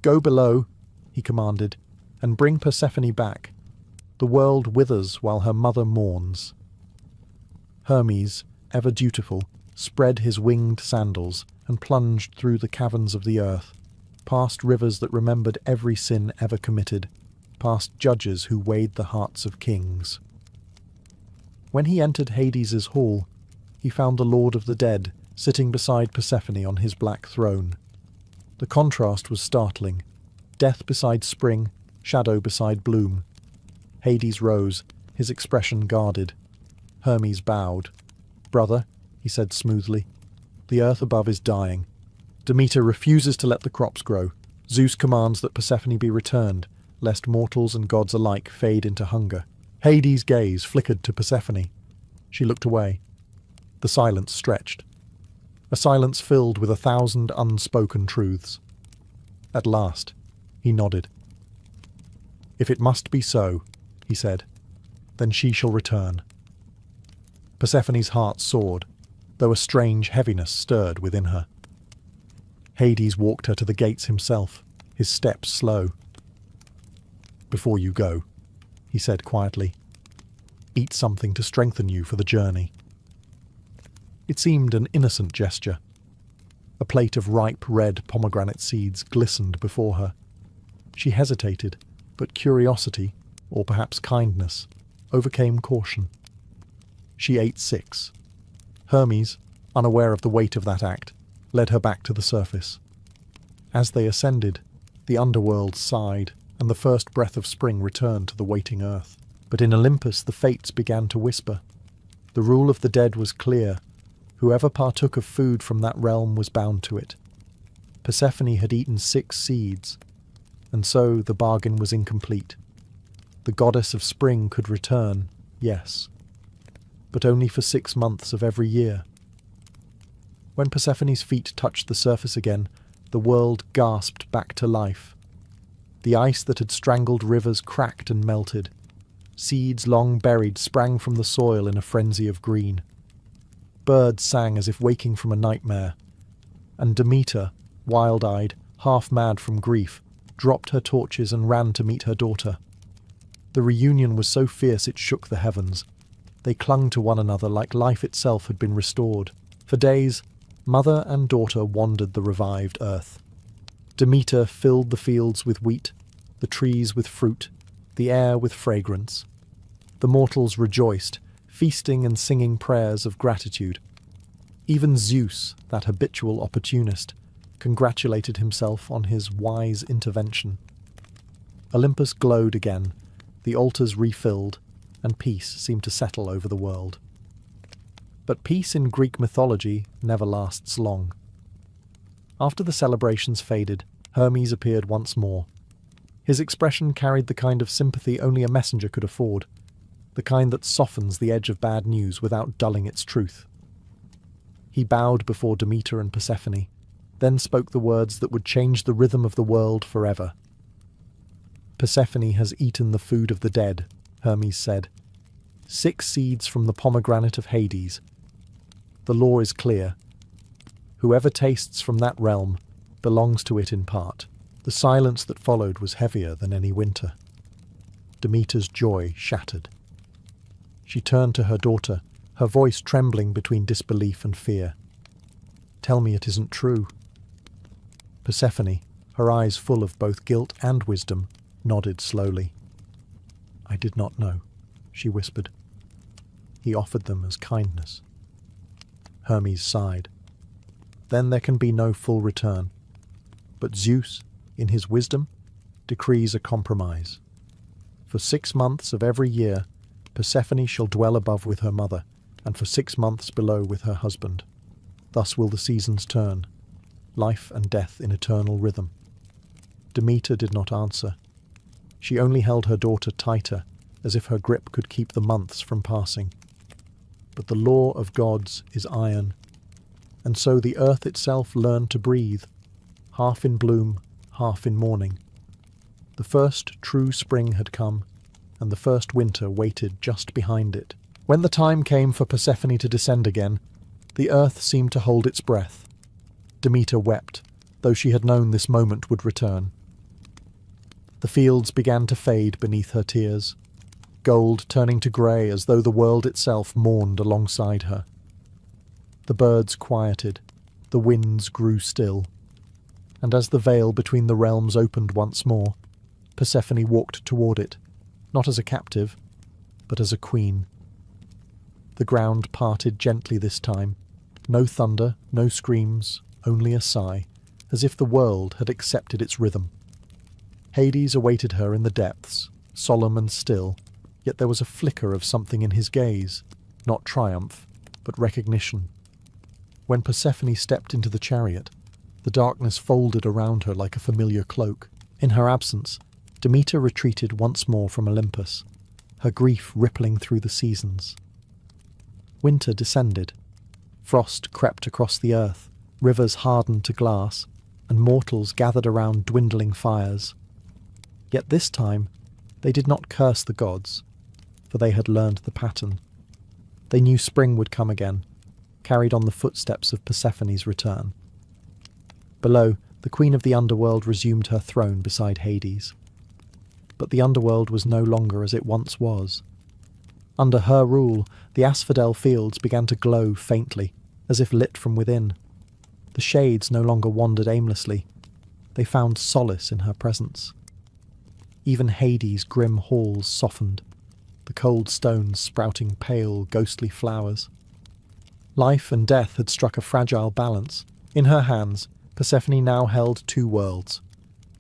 [SPEAKER 1] "Go below," he commanded, "and bring Persephone back. The world withers while her mother mourns." Hermes, ever dutiful, spread his winged sandals and plunged through the caverns of the earth, past rivers that remembered every sin ever committed, past judges who weighed the hearts of kings. When he entered Hades's hall, he found the Lord of the Dead sitting beside Persephone on his black throne. The contrast was startling. Death beside spring, shadow beside bloom. Hades rose, his expression guarded. Hermes bowed. "Brother," he said smoothly, "the earth above is dying. Demeter refuses to let the crops grow. Zeus commands that Persephone be returned, lest mortals and gods alike fade into hunger." Hades' gaze flickered to Persephone. She looked away. The silence stretched. A silence filled with 1,000 unspoken truths. At last, he nodded. "If it must be so," he said, "then she shall return." Persephone's heart soared, though a strange heaviness stirred within her. Hades walked her to the gates himself, his steps slow. "Before you go," he said quietly, "eat something to strengthen you for the journey." It seemed an innocent gesture. A plate of ripe red pomegranate seeds glistened before her. She hesitated, but curiosity, or perhaps kindness, overcame caution. She ate 6. Hermes, unaware of the weight of that act, led her back to the surface. As they ascended, the underworld sighed, and the first breath of spring returned to the waiting earth. But in Olympus the fates began to whisper. The rule of the dead was clear. Whoever partook of food from that realm was bound to it. Persephone had eaten 6 seeds, and so the bargain was incomplete. The goddess of spring could return, yes, but only for 6 months of every year. When Persephone's feet touched the surface again, the world gasped back to life. The ice that had strangled rivers cracked and melted. Seeds long buried sprang from the soil in a frenzy of green. Birds sang as if waking from a nightmare, and Demeter, wild-eyed, half-mad from grief, dropped her torches and ran to meet her daughter. The reunion was so fierce it shook the heavens. They clung to one another like life itself had been restored. For days, mother and daughter wandered the revived earth. Demeter filled the fields with wheat, the trees with fruit, the air with fragrance. The mortals rejoiced, feasting and singing prayers of gratitude. Even Zeus, that habitual opportunist, congratulated himself on his wise intervention. Olympus glowed again, the altars refilled, and peace seemed to settle over the world. But peace in Greek mythology never lasts long. After the celebrations faded, Hermes appeared once more. His expression carried the kind of sympathy only a messenger could afford, the kind that softens the edge of bad news without dulling its truth. He bowed before Demeter and Persephone, then spoke the words that would change the rhythm of the world forever. Persephone has eaten the food of the dead, Hermes said. 6 seeds from the pomegranate of Hades. The law is clear. Whoever tastes from that realm belongs to it in part. The silence that followed was heavier than any winter. Demeter's joy shattered. She turned to her daughter, her voice trembling between disbelief and fear. "Tell me it isn't true." Persephone, her eyes full of both guilt and wisdom, nodded slowly. "I did not know," she whispered. "He offered them as kindness." Hermes sighed. "Then there can be no full return. But Zeus, in his wisdom, decrees a compromise. For 6 months of every year, Persephone shall dwell above with her mother, and for 6 months below with her husband. Thus will the seasons turn, life and death in eternal rhythm." Demeter did not answer. She only held her daughter tighter, as if her grip could keep the months from passing. But the law of gods is iron, and so the earth itself learned to breathe, half in bloom, half in mourning. The first true spring had come, and the first winter waited just behind it. When the time came for Persephone to descend again, the earth seemed to hold its breath. Demeter wept, though she had known this moment would return. The fields began to fade beneath her tears, gold turning to grey as though the world itself mourned alongside her. The birds quieted, the winds grew still, and as the veil between the realms opened once more, Persephone walked toward it, not as a captive, but as a queen. The ground parted gently this time, no thunder, no screams, only a sigh, as if the world had accepted its rhythm. Hades awaited her in the depths, solemn and still, yet there was a flicker of something in his gaze, not triumph, but recognition. When Persephone stepped into the chariot, the darkness folded around her like a familiar cloak. In her absence, Demeter retreated once more from Olympus, her grief rippling through the seasons. Winter descended. Frost crept across the earth, rivers hardened to glass, and mortals gathered around dwindling fires. Yet this time, they did not curse the gods, for they had learned the pattern. They knew spring would come again, carried on the footsteps of Persephone's return. Below, the queen of the underworld resumed her throne beside Hades. But the underworld was no longer as it once was. Under her rule, the asphodel fields began to glow faintly, as if lit from within. The shades no longer wandered aimlessly. They found solace in her presence. Even Hades' grim halls softened, the cold stones sprouting pale, ghostly flowers. Life and death had struck a fragile balance. In her hands, Persephone now held 2 worlds,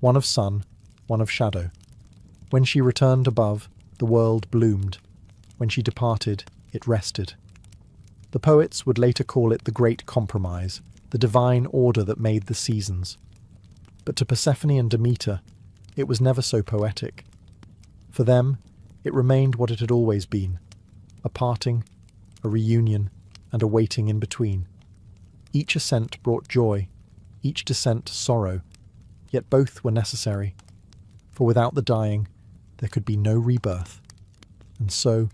[SPEAKER 1] one of sun, one of shadow. When she returned above, the world bloomed. When she departed, it rested. The poets would later call it the Great Compromise, the divine order that made the seasons. But to Persephone and Demeter, it was never so poetic. For them, it remained what it had always been, a parting, a reunion, and a waiting in between. Each ascent brought joy, each descent sorrow, yet both were necessary, for without the dying, there could be no rebirth. And so,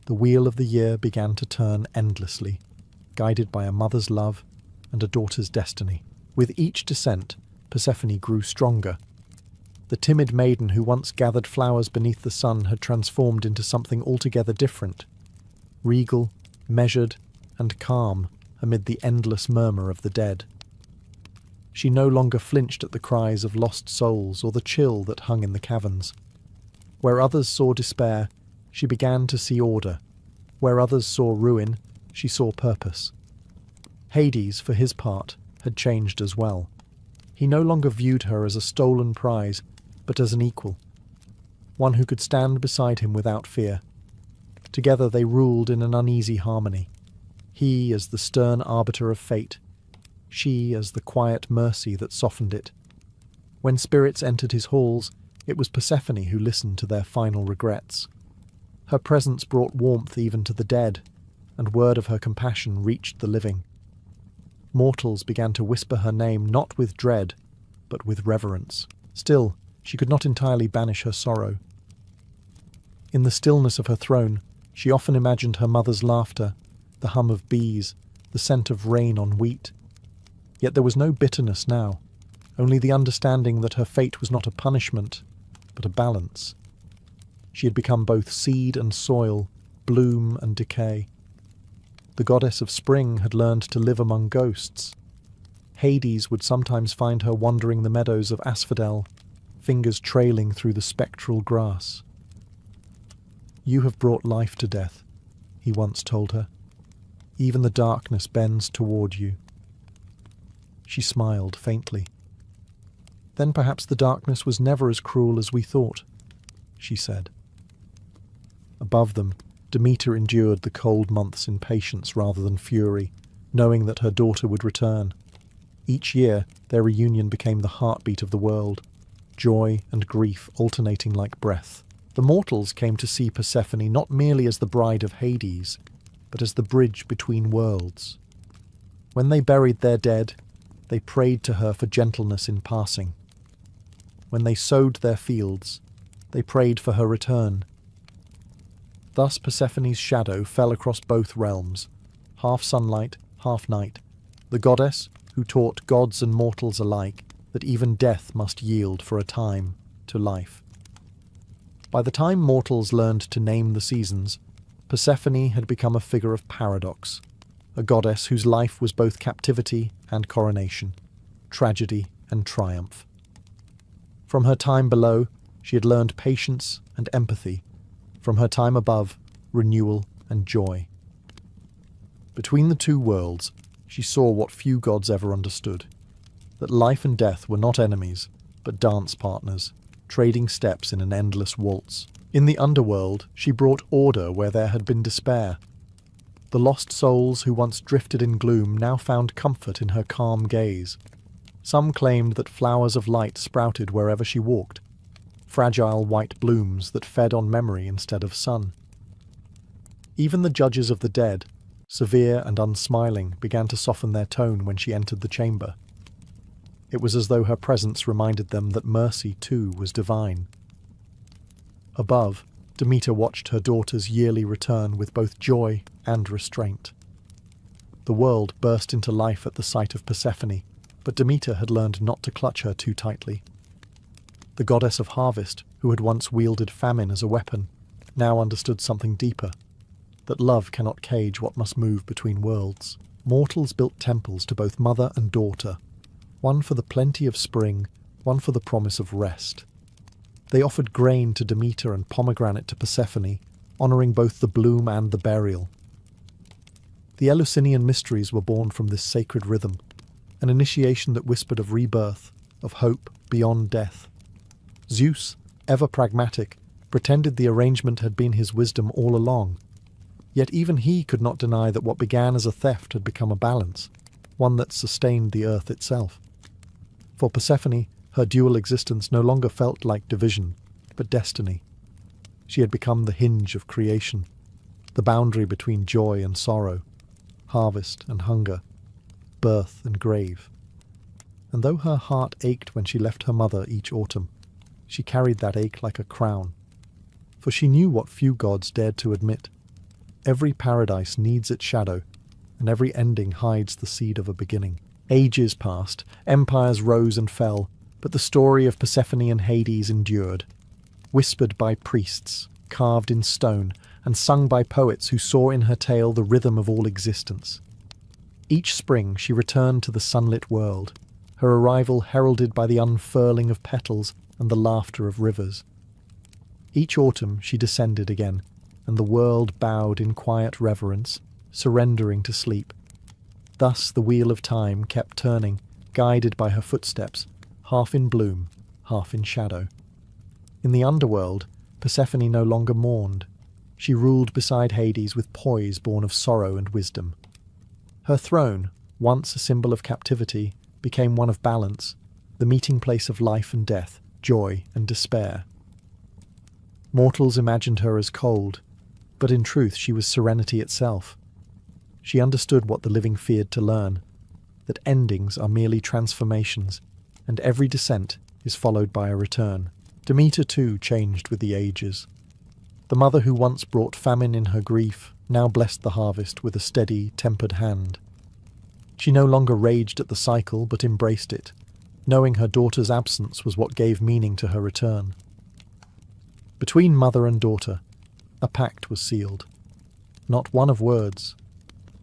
[SPEAKER 1] the wheel of the year began to turn endlessly, guided by a mother's love and a daughter's destiny. With each descent, Persephone grew stronger. The timid maiden who once gathered flowers beneath the sun had transformed into something altogether different. regal, measured, and calm amid the endless murmur of the dead. She no longer flinched at the cries of lost souls or the chill that hung in the caverns. Where others saw despair, she began to see order. Where others saw ruin, she saw purpose. Hades, for his part, had changed as well. He no longer viewed her as a stolen prize, but as an equal, one who could stand beside him without fear. Together they ruled in an uneasy harmony, he as the stern arbiter of fate, she as the quiet mercy that softened it. When spirits entered his halls, it was Persephone who listened to their final regrets. Her presence brought warmth even to the dead, and word of her compassion reached the living. Mortals began to whisper her name not with dread, but with reverence. Still, she could not entirely banish her sorrow. In the stillness of her throne, she often imagined her mother's laughter, the hum of bees, the scent of rain on wheat. Yet there was no bitterness now, only the understanding that her fate was not a punishment, but a balance. She had become both seed and soil, bloom and decay. The goddess of spring had learned to live among ghosts. Hades would sometimes find her wandering the meadows of asphodel, fingers trailing through the spectral grass. "You have brought life to death," he once told her. "Even the darkness bends toward you." She smiled faintly. "Then perhaps the darkness was never as cruel as we thought," she said. Above them, Demeter endured the cold months in patience rather than fury, knowing that her daughter would return. Each year, their reunion became the heartbeat of the world, joy and grief alternating like breath. The mortals came to see Persephone not merely as the bride of Hades, but as the bridge between worlds. When they buried their dead, they prayed to her for gentleness in passing. When they sowed their fields, they prayed for her return. Thus Persephone's shadow fell across both realms, half sunlight, half night, the goddess who taught gods and mortals alike that even death must yield for a time to life. By the time mortals learned to name the seasons, Persephone had become a figure of paradox, a goddess whose life was both captivity and coronation, tragedy and triumph. From her time below, she had learned patience and empathy. From her time above, renewal and joy. Between the two worlds, she saw what few gods ever understood, that life and death were not enemies, but dance partners, trading steps in an endless waltz. In the underworld, she brought order where there had been despair. The lost souls who once drifted in gloom now found comfort in her calm gaze. Some claimed that flowers of light sprouted wherever she walked, fragile white blooms that fed on memory instead of sun. Even the judges of the dead, severe and unsmiling, began to soften their tone when she entered the chamber. It was as though her presence reminded them that mercy too was divine. Above, Demeter watched her daughter's yearly return with both joy and restraint. The world burst into life at the sight of Persephone, but Demeter had learned not to clutch her too tightly. The goddess of harvest, who had once wielded famine as a weapon, now understood something deeper, that love cannot cage what must move between worlds. Mortals built temples to both mother and daughter, one for the plenty of spring, one for the promise of rest. They offered grain to Demeter and pomegranate to Persephone, honouring both the bloom and the burial. The Eleusinian mysteries were born from this sacred rhythm, an initiation that whispered of rebirth, of hope beyond death. Zeus, ever pragmatic, pretended the arrangement had been his wisdom all along. Yet even he could not deny that what began as a theft had become a balance, one that sustained the earth itself. For Persephone, her dual existence no longer felt like division, but destiny. She had become the hinge of creation, the boundary between joy and sorrow, harvest and hunger, birth and grave. And though her heart ached when she left her mother each autumn, she carried that ache like a crown. For she knew what few gods dared to admit. Every paradise needs its shadow, and every ending hides the seed of a beginning. Ages passed, empires rose and fell, but the story of Persephone and Hades endured. Whispered by priests, carved in stone, and sung by poets who saw in her tale the rhythm of all existence. Each spring she returned to the sunlit world, her arrival heralded by the unfurling of petals and the laughter of rivers. Each autumn she descended again, and the world bowed in quiet reverence, surrendering to sleep. Thus the wheel of time kept turning, guided by her footsteps, half in bloom, half in shadow. In the underworld, Persephone no longer mourned. She ruled beside Hades with poise born of sorrow and wisdom. Her throne, once a symbol of captivity, became one of balance, the meeting place of life and death, joy and despair. Mortals imagined her as cold, but in truth she was serenity itself. She understood what the living feared to learn, that endings are merely transformations, and every descent is followed by a return. Demeter too changed with the ages. The mother who once brought famine in her grief now blessed the harvest with a steady, tempered hand. She no longer raged at the cycle but embraced it, knowing her daughter's absence was what gave meaning to her return. Between mother and daughter, a pact was sealed, not one of words,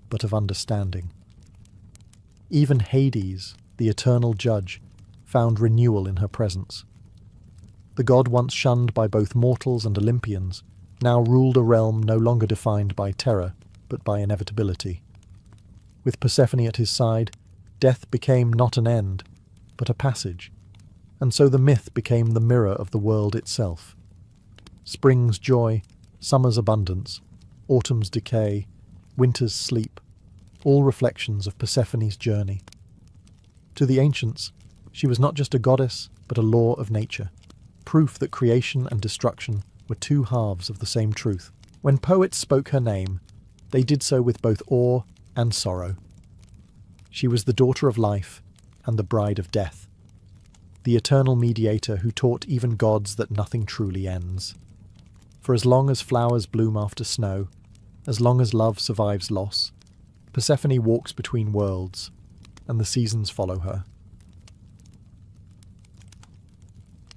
[SPEAKER 1] but of understanding. Even Hades, the eternal judge, found renewal in her presence. The god once shunned by both mortals and Olympians now ruled a realm no longer defined by terror, but by inevitability. With Persephone at his side, death became not an end, but a passage, and so the myth became the mirror of the world itself. Spring's joy, summer's abundance, autumn's decay, winter's sleep, all reflections of Persephone's journey. To the ancients, she was not just a goddess, but a law of nature, proof that creation and destruction were two halves of the same truth. When poets spoke her name, they did so with both awe and sorrow. She was the daughter of life and the bride of death, the eternal mediator who taught even gods that nothing truly ends. For as long as flowers bloom after snow, as long as love survives loss, Persephone walks between worlds, and the seasons follow her.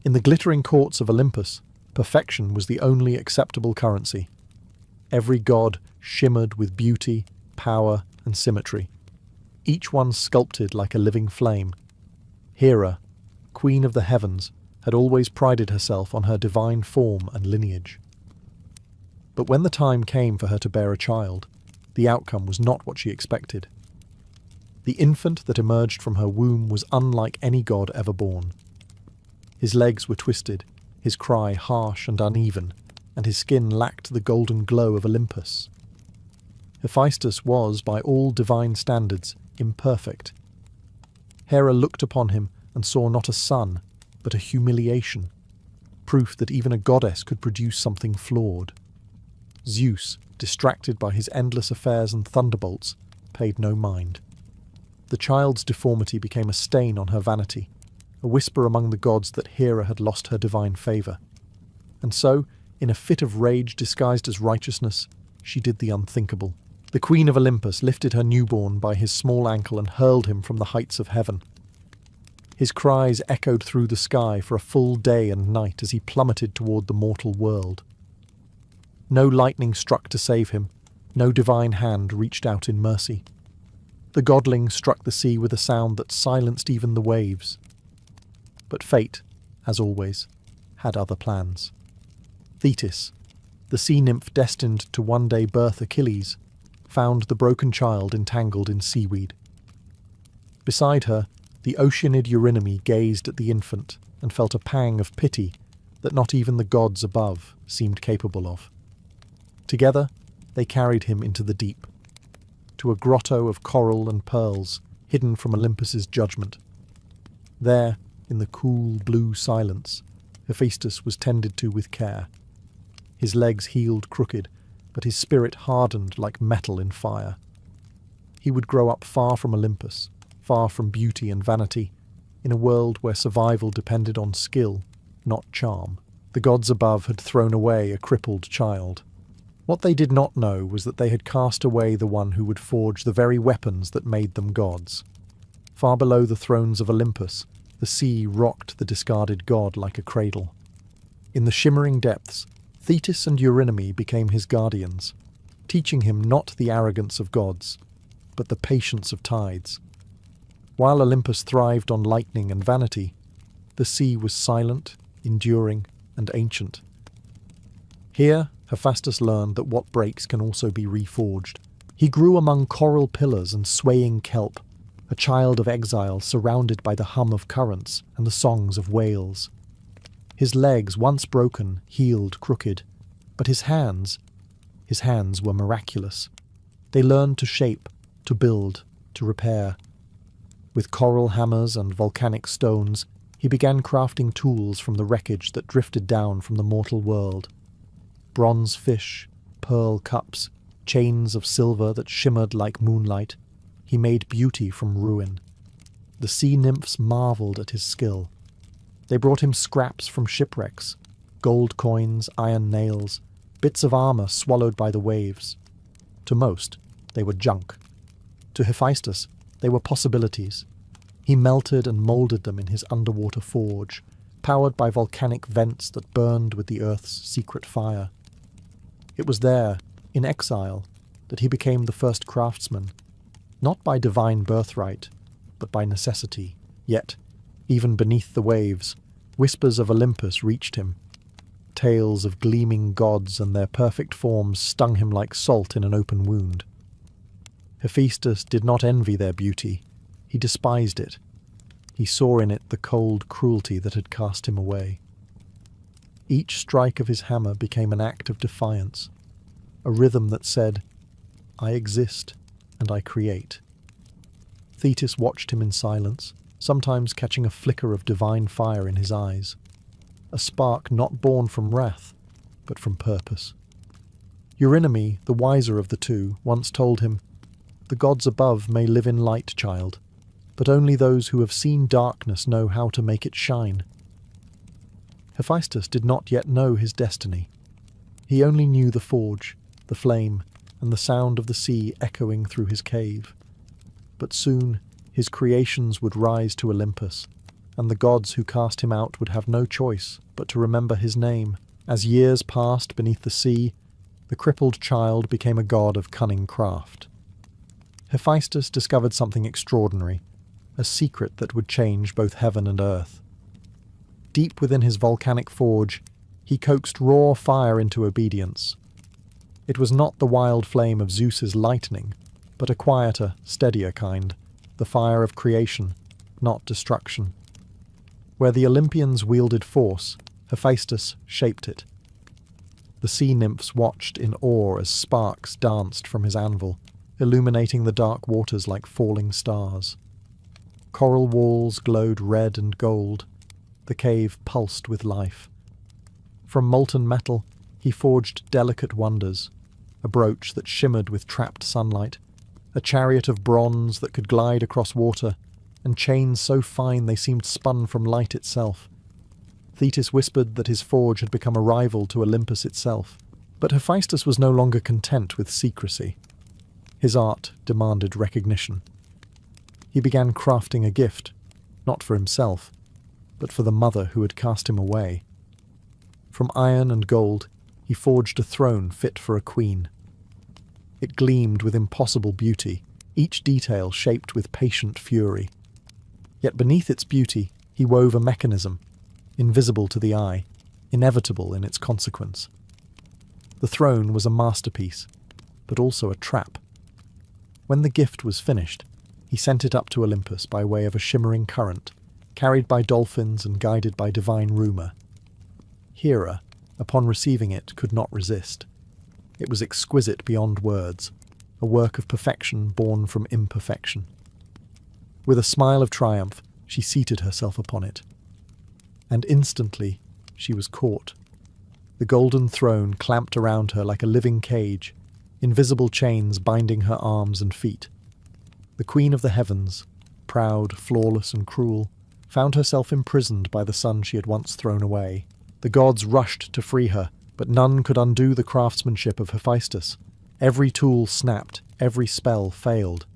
[SPEAKER 1] In the glittering courts of Olympus, perfection was the only acceptable currency. Every god shimmered with beauty, power, and symmetry, each one sculpted like a living flame. Hera, queen of the heavens, had always prided herself on her divine form and lineage. But when the time came for her to bear a child, the outcome was not what she expected. The infant that emerged from her womb was unlike any god ever born. His legs were twisted, his cry harsh and uneven, and his skin lacked the golden glow of Olympus. Hephaestus was, by all divine standards, imperfect. Hera looked upon him and saw not a son, but a humiliation, proof that even a goddess could produce something flawed. Zeus, distracted by his endless affairs and thunderbolts, paid no mind. The child's deformity became a stain on her vanity, a whisper among the gods that Hera had lost her divine favour. And so, in a fit of rage disguised as righteousness, she did the unthinkable. The queen of Olympus lifted her newborn by his small ankle and hurled him from the heights of heaven. His cries echoed through the sky for a full day and night as he plummeted toward the mortal world. No lightning struck to save him, no divine hand reached out in mercy. The godling struck the sea with a sound that silenced even the waves. But fate, as always, had other plans. Thetis, the sea nymph destined to one day birth Achilles, found the broken child entangled in seaweed. Beside her, the Oceanid Eurynome gazed at the infant and felt a pang of pity that not even the gods above seemed capable of. Together, they carried him into the deep, to a grotto of coral and pearls hidden from Olympus's judgment. There, in the cool blue silence, Hephaestus was tended to with care. His legs healed crooked, but his spirit hardened like metal in fire. He would grow up far from Olympus, far from beauty and vanity, in a world where survival depended on skill, not charm. The gods above had thrown away a crippled child. What they did not know was that they had cast away the one who would forge the very weapons that made them gods. Far below the thrones of Olympus, the sea rocked the discarded god like a cradle. In the shimmering depths, Thetis and Eurydice became his guardians, teaching him not the arrogance of gods, but the patience of tides. While Olympus thrived on lightning and vanity, the sea was silent, enduring, and ancient. Here, Hephaestus learned that what breaks can also be reforged. He grew among coral pillars and swaying kelp, a child of exile surrounded by the hum of currents and the songs of whales. His legs, once broken, healed crooked, but his hands were miraculous. They learned to shape, to build, to repair. With coral hammers and volcanic stones, he began crafting tools from the wreckage that drifted down from the mortal world. Bronze fish, pearl cups, chains of silver that shimmered like moonlight, he made beauty from ruin. The sea nymphs marvelled at his skill. They brought him scraps from shipwrecks, gold coins, iron nails, bits of armour swallowed by the waves. To most, they were junk. To Hephaestus, they were possibilities. He melted and moulded them in his underwater forge, powered by volcanic vents that burned with the earth's secret fire. It was there, in exile, that he became the first craftsman, not by divine birthright, but by necessity. Yet, even beneath the waves, whispers of Olympus reached him. Tales of gleaming gods and their perfect forms stung him like salt in an open wound. Hephaestus did not envy their beauty. He despised it. He saw in it the cold cruelty that had cast him away. Each strike of his hammer became an act of defiance, a rhythm that said, "I exist, and I create." Thetis watched him in silence, sometimes catching a flicker of divine fire in his eyes, a spark not born from wrath, but from purpose. Eurydice, the wiser of the two, once told him, "The gods above may live in light, child, but only those who have seen darkness know how to make it shine." Hephaestus did not yet know his destiny. He only knew the forge, the flame, and the sound of the sea echoing through his cave. But soon his creations would rise to Olympus, and the gods who cast him out would have no choice but to remember his name. As years passed beneath the sea, the crippled child became a god of cunning craft. Hephaestus discovered something extraordinary, a secret that would change both heaven and earth. Deep within his volcanic forge, he coaxed raw fire into obedience. It was not the wild flame of Zeus's lightning, but a quieter, steadier kind, the fire of creation, not destruction. Where the Olympians wielded force, Hephaestus shaped it. The sea nymphs watched in awe as sparks danced from his anvil, illuminating the dark waters like falling stars. Coral walls glowed red and gold. The cave pulsed with life. From molten metal, he forged delicate wonders, a brooch that shimmered with trapped sunlight, a chariot of bronze that could glide across water, and chains so fine they seemed spun from light itself. Thetis whispered that his forge had become a rival to Olympus itself, but Hephaestus was no longer content with secrecy. His art demanded recognition. He began crafting a gift, not for himself, but for the mother who had cast him away. From iron and gold, he forged a throne fit for a queen. It gleamed with impossible beauty, each detail shaped with patient fury. Yet beneath its beauty, he wove a mechanism, invisible to the eye, inevitable in its consequence. The throne was a masterpiece, but also a trap. When the gift was finished, he sent it up to Olympus by way of a shimmering current, carried by dolphins and guided by divine rumour. Hera, upon receiving it, could not resist. It was exquisite beyond words, a work of perfection born from imperfection. With a smile of triumph, she seated herself upon it. And instantly, she was caught. The golden throne clamped around her like a living cage, invisible chains binding her arms and feet. The queen of the heavens, proud, flawless, and cruel, found herself imprisoned by the son she had once thrown away. The gods rushed to free her, but none could undo the craftsmanship of Hephaestus. Every tool snapped, every spell failed.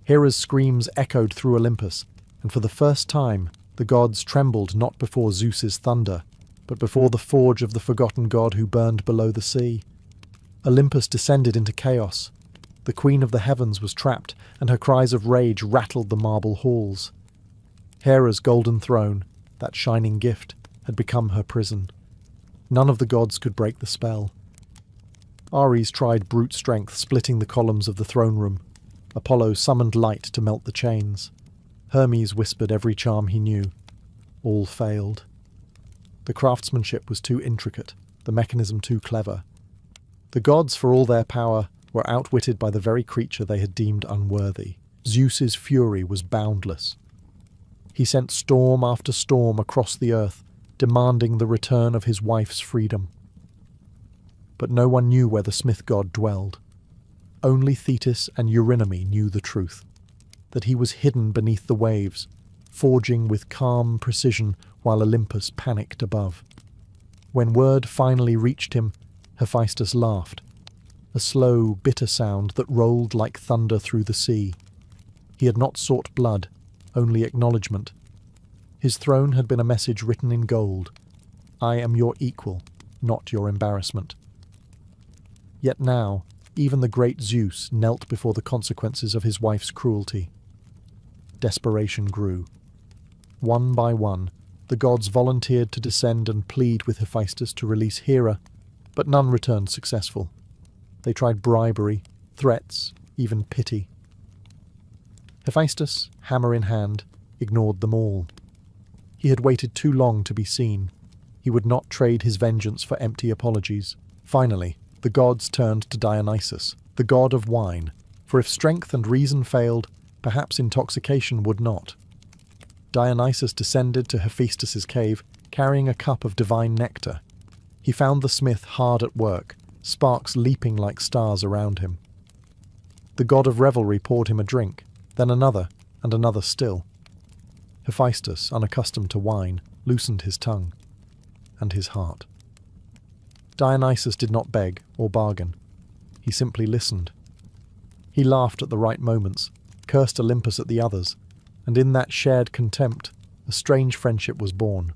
[SPEAKER 1] Hera's screams echoed through Olympus, and for the first time the gods trembled not before Zeus's thunder, but before the forge of the forgotten god who burned below the sea. Olympus descended into chaos. The queen of the heavens was trapped, and her cries of rage rattled the marble halls. Hera's golden throne, that shining gift, had become her prison. None of the gods could break the spell. Ares tried brute strength, splitting the columns of the throne room. Apollo summoned light to melt the chains. Hermes whispered every charm he knew. All failed. The craftsmanship was too intricate, the mechanism too clever. The gods, for all their power, were outwitted by the very creature they had deemed unworthy. Zeus's fury was boundless. He sent storm after storm across the earth, demanding the return of his wife's freedom. But no one knew where the smith god dwelled. Only Thetis and Eurydice knew the truth, that he was hidden beneath the waves, forging with calm precision while Olympus panicked above. When word finally reached him, Hephaestus laughed, a slow, bitter sound that rolled like thunder through the sea. He had not sought blood, only acknowledgement. His throne had been a message written in gold. I am your equal, not your embarrassment. Yet now, even the great Zeus knelt before the consequences of his wife's cruelty. Desperation grew. One by one, the gods volunteered to descend and plead with Hephaestus to release Hera, but none returned successful. They tried bribery, threats, even pity. Hephaestus, hammer in hand, ignored them all. He had waited too long to be seen. He would not trade his vengeance for empty apologies. Finally, the gods turned to Dionysus, the god of wine, for if strength and reason failed, perhaps intoxication would not. Dionysus descended to Hephaestus's cave, carrying a cup of divine nectar. He found the smith hard at work, sparks leaping like stars around him. The god of revelry poured him a drink, then another, and another still. Hephaestus, unaccustomed to wine, loosened his tongue, and his heart. Dionysus did not beg or bargain. He simply listened. He laughed at the right moments, cursed Olympus at the others, and in that shared contempt, a strange friendship was born.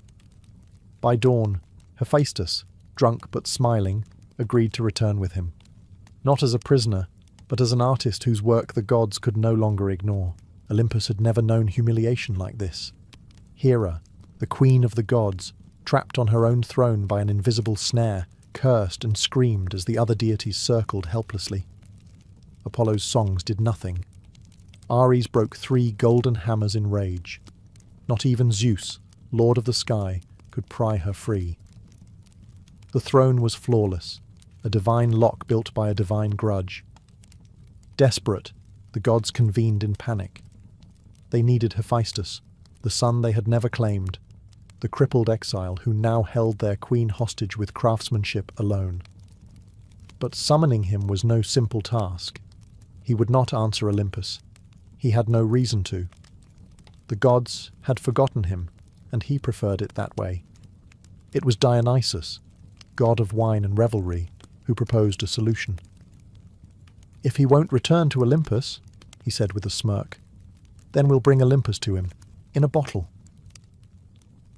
[SPEAKER 1] By dawn, Hephaestus, drunk but smiling, agreed to return with him. Not as a prisoner, but as an artist whose work the gods could no longer ignore. Olympus had never known humiliation like this. Hera, the queen of the gods, trapped on her own throne by an invisible snare, cursed and screamed as the other deities circled helplessly. Apollo's songs did nothing. Ares broke 3 golden hammers in rage. Not even Zeus, lord of the sky, could pry her free. The throne was flawless, a divine lock built by a divine grudge. Desperate, the gods convened in panic. They needed Hephaestus, the son they had never claimed, the crippled exile who now held their queen hostage with craftsmanship alone. But summoning him was no simple task. He would not answer Olympus. He had no reason to. The gods had forgotten him, and he preferred it that way. It was Dionysus, god of wine and revelry, who proposed a solution. "If he won't return to Olympus," he said with a smirk, "then we'll bring Olympus to him, in a bottle."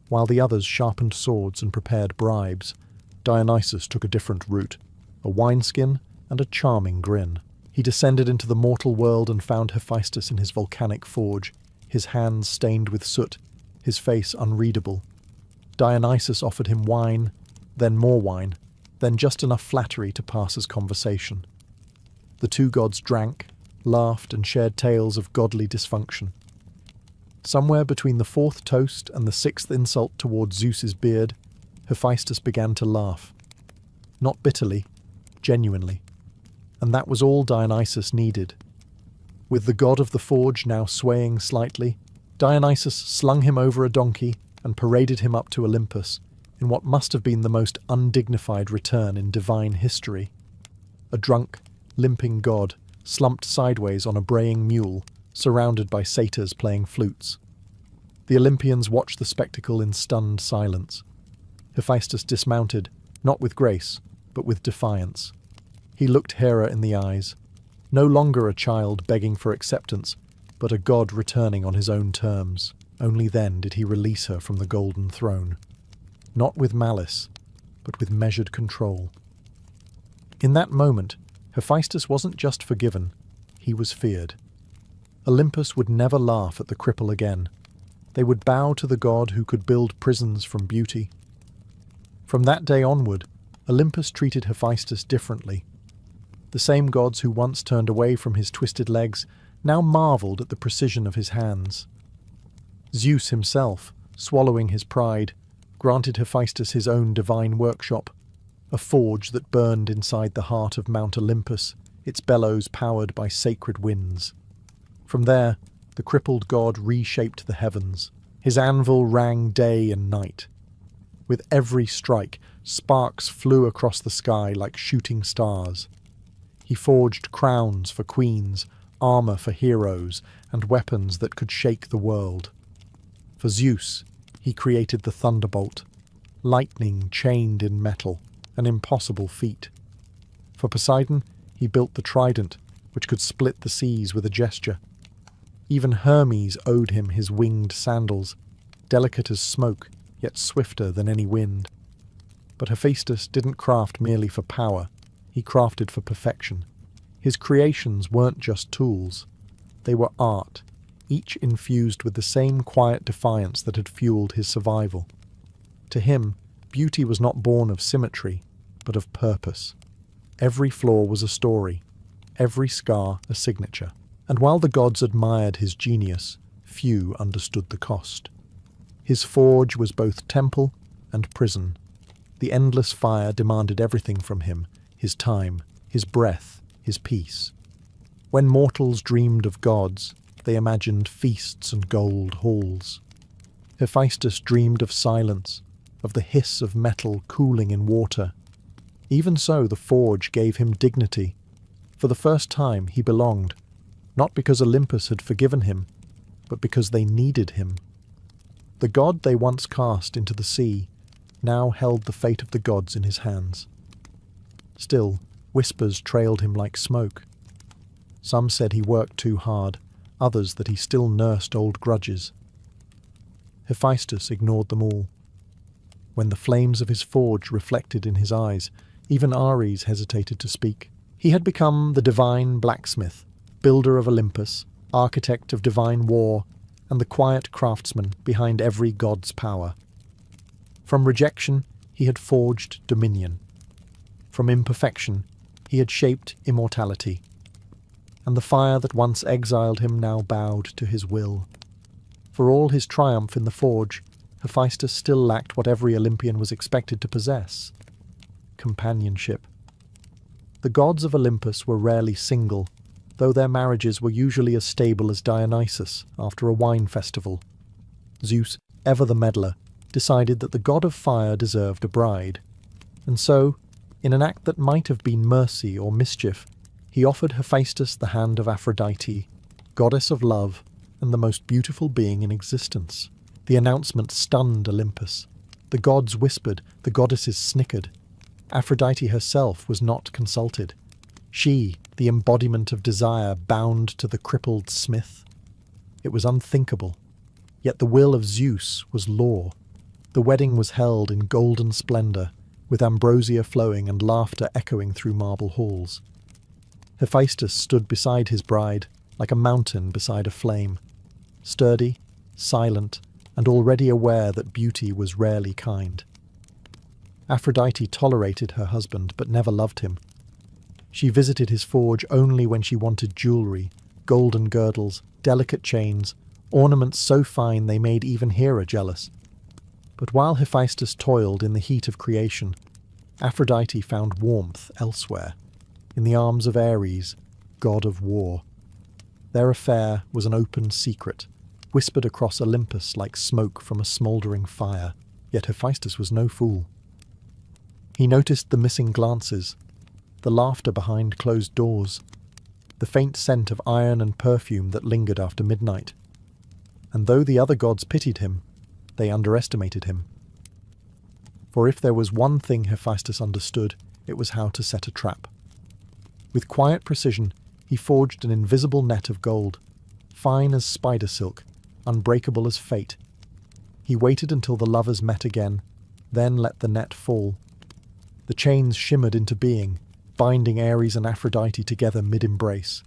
[SPEAKER 1] While the others sharpened swords and prepared bribes, Dionysus took a different route, a wineskin and a charming grin. He descended into the mortal world and found Hephaestus in his volcanic forge, his hands stained with soot, his face unreadable. Dionysus offered him wine, then more wine, then just enough flattery to pass as conversation. The 2 gods drank, laughed, and shared tales of godly dysfunction. Somewhere between the 4th toast and the 6th insult towards Zeus's beard, Hephaestus began to laugh. Not bitterly, genuinely. And that was all Dionysus needed. With the god of the forge now swaying slightly, Dionysus slung him over a donkey and paraded him up to Olympus, in what must have been the most undignified return in divine history. A drunk, limping god, slumped sideways on a braying mule, surrounded by satyrs playing flutes. The Olympians watched the spectacle in stunned silence. Hephaestus dismounted, not with grace, but with defiance. He looked Hera in the eyes, no longer a child begging for acceptance, but a god returning on his own terms. Only then did he release her from the golden throne. not with malice, but with measured control. In that moment, Hephaestus wasn't just forgiven, he was feared. Olympus would never laugh at the cripple again. They would bow to the god who could build prisons from beauty. From that day onward, Olympus treated Hephaestus differently. The same gods who once turned away from his twisted legs now marveled at the precision of his hands. Zeus himself, swallowing his pride, granted Hephaestus his own divine workshop, a forge that burned inside the heart of Mount Olympus, its bellows powered by sacred winds. From there, the crippled god reshaped the heavens. His anvil rang day and night. With every strike, sparks flew across the sky like shooting stars. He forged crowns for queens, armor for heroes, and weapons that could shake the world. For Zeus, he created the thunderbolt, lightning chained in metal, an impossible feat. For Poseidon, he built the trident, which could split the seas with a gesture. Even Hermes owed him his winged sandals, delicate as smoke, yet swifter than any wind. But Hephaestus didn't craft merely for power, he crafted for perfection. His creations weren't just tools, they were art, each infused with the same quiet defiance that had fueled his survival. To him, beauty was not born of symmetry, but of purpose. Every flaw was a story, every scar a signature. And while the gods admired his genius, few understood the cost. His forge was both temple and prison. The endless fire demanded everything from him, his time, his breath, his peace. When mortals dreamed of gods, they imagined feasts and gold halls. Hephaestus dreamed of silence, of the hiss of metal cooling in water. Even so, the forge gave him dignity. For the first time, he belonged, not because Olympus had forgiven him, but because they needed him. The god they once cast into the sea now held the fate of the gods in his hands. Still, whispers trailed him like smoke. Some said he worked too hard, others that he still nursed old grudges. Hephaestus ignored them all. When the flames of his forge reflected in his eyes, even Ares hesitated to speak. He had become the divine blacksmith, builder of Olympus, architect of divine war, and the quiet craftsman behind every god's power. From rejection, he had forged dominion. From imperfection, he had shaped immortality. And the fire that once exiled him now bowed to his will. For all his triumph in the forge, Hephaestus still lacked what every Olympian was expected to possess: companionship. The gods of Olympus were rarely single, though their marriages were usually as stable as Dionysus after a wine festival. Zeus, ever the meddler, decided that the god of fire deserved a bride, and so, in an act that might have been mercy or mischief, he offered Hephaestus the hand of Aphrodite, goddess of love and the most beautiful being in existence. The announcement stunned Olympus. The gods whispered, the goddesses snickered. Aphrodite herself was not consulted. She, the embodiment of desire, bound to the crippled smith. It was unthinkable. Yet the will of Zeus was law. The wedding was held in golden splendor, with ambrosia flowing and laughter echoing through marble halls. Hephaestus stood beside his bride, like a mountain beside a flame, sturdy, silent, and already aware that beauty was rarely kind. Aphrodite tolerated her husband, but never loved him. She visited his forge only when she wanted jewelry, golden girdles, delicate chains, ornaments so fine they made even Hera jealous. But while Hephaestus toiled in the heat of creation, Aphrodite found warmth elsewhere, in the arms of Ares, god of war. Their affair was an open secret, whispered across Olympus like smoke from a smouldering fire, yet Hephaestus was no fool. He noticed the missing glances, the laughter behind closed doors, the faint scent of iron and perfume that lingered after midnight. And though the other gods pitied him, they underestimated him. For if there was one thing Hephaestus understood, it was how to set a trap. With quiet precision, he forged an invisible net of gold, fine as spider silk, unbreakable as fate. He waited until the lovers met again, then let the net fall. The chains shimmered into being, binding Ares and Aphrodite together mid-embrace.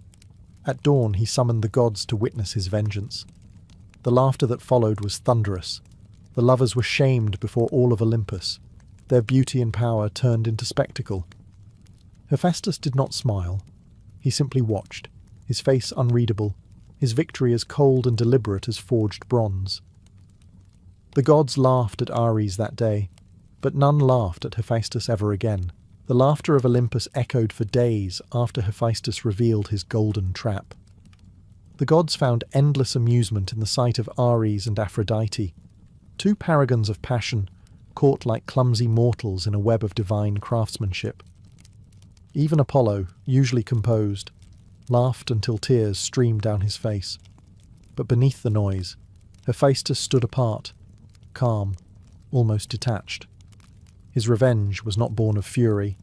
[SPEAKER 1] At dawn he summoned the gods to witness his vengeance. The laughter that followed was thunderous. The lovers were shamed before all of Olympus. Their beauty and power turned into spectacle. Hephaestus did not smile. He simply watched, his face unreadable, his victory as cold and deliberate as forged bronze. The gods laughed at Ares that day, but none laughed at Hephaestus ever again. The laughter of Olympus echoed for days after Hephaestus revealed his golden trap. The gods found endless amusement in the sight of Ares and Aphrodite, two paragons of passion, caught like clumsy mortals in a web of divine craftsmanship. Even Apollo, usually composed, laughed until tears streamed down his face. But beneath the noise, Hephaestus stood apart, calm, almost detached. His revenge was not born of fury.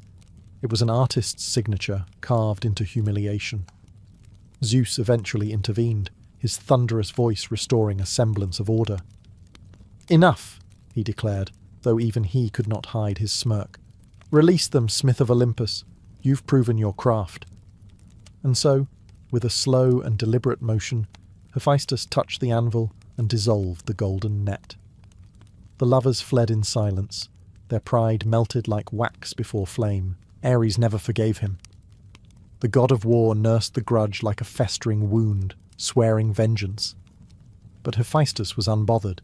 [SPEAKER 1] It was an artist's signature carved into humiliation. Zeus eventually intervened, his thunderous voice restoring a semblance of order. "Enough," he declared, though even he could not hide his smirk. "Release them, smith of Olympus. You've proven your craft." And so, with a slow and deliberate motion, Hephaestus touched the anvil and dissolved the golden net. The lovers fled in silence, their pride melted like wax before flame. Ares never forgave him. The god of war nursed the grudge like a festering wound, swearing vengeance. But Hephaestus was unbothered.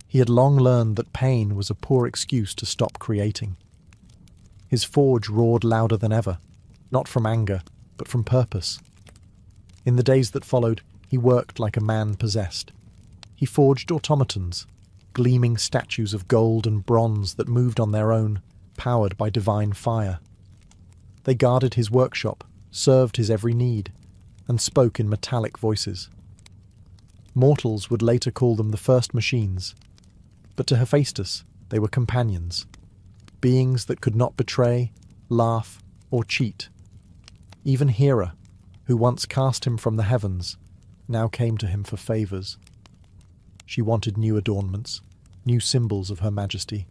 [SPEAKER 1] He had long learned that pain was a poor excuse to stop creating. His forge roared louder than ever, not from anger, but from purpose. In the days that followed, he worked like a man possessed. He forged automatons, gleaming statues of gold and bronze that moved on their own, powered by divine fire. They guarded his workshop, served his every need, and spoke in metallic voices. Mortals would later call them the first machines, but to Hephaestus they were companions, beings that could not betray, laugh, or cheat. Even Hera, who once cast him from the heavens, now came to him for favours. She wanted new adornments, new symbols of her majesty.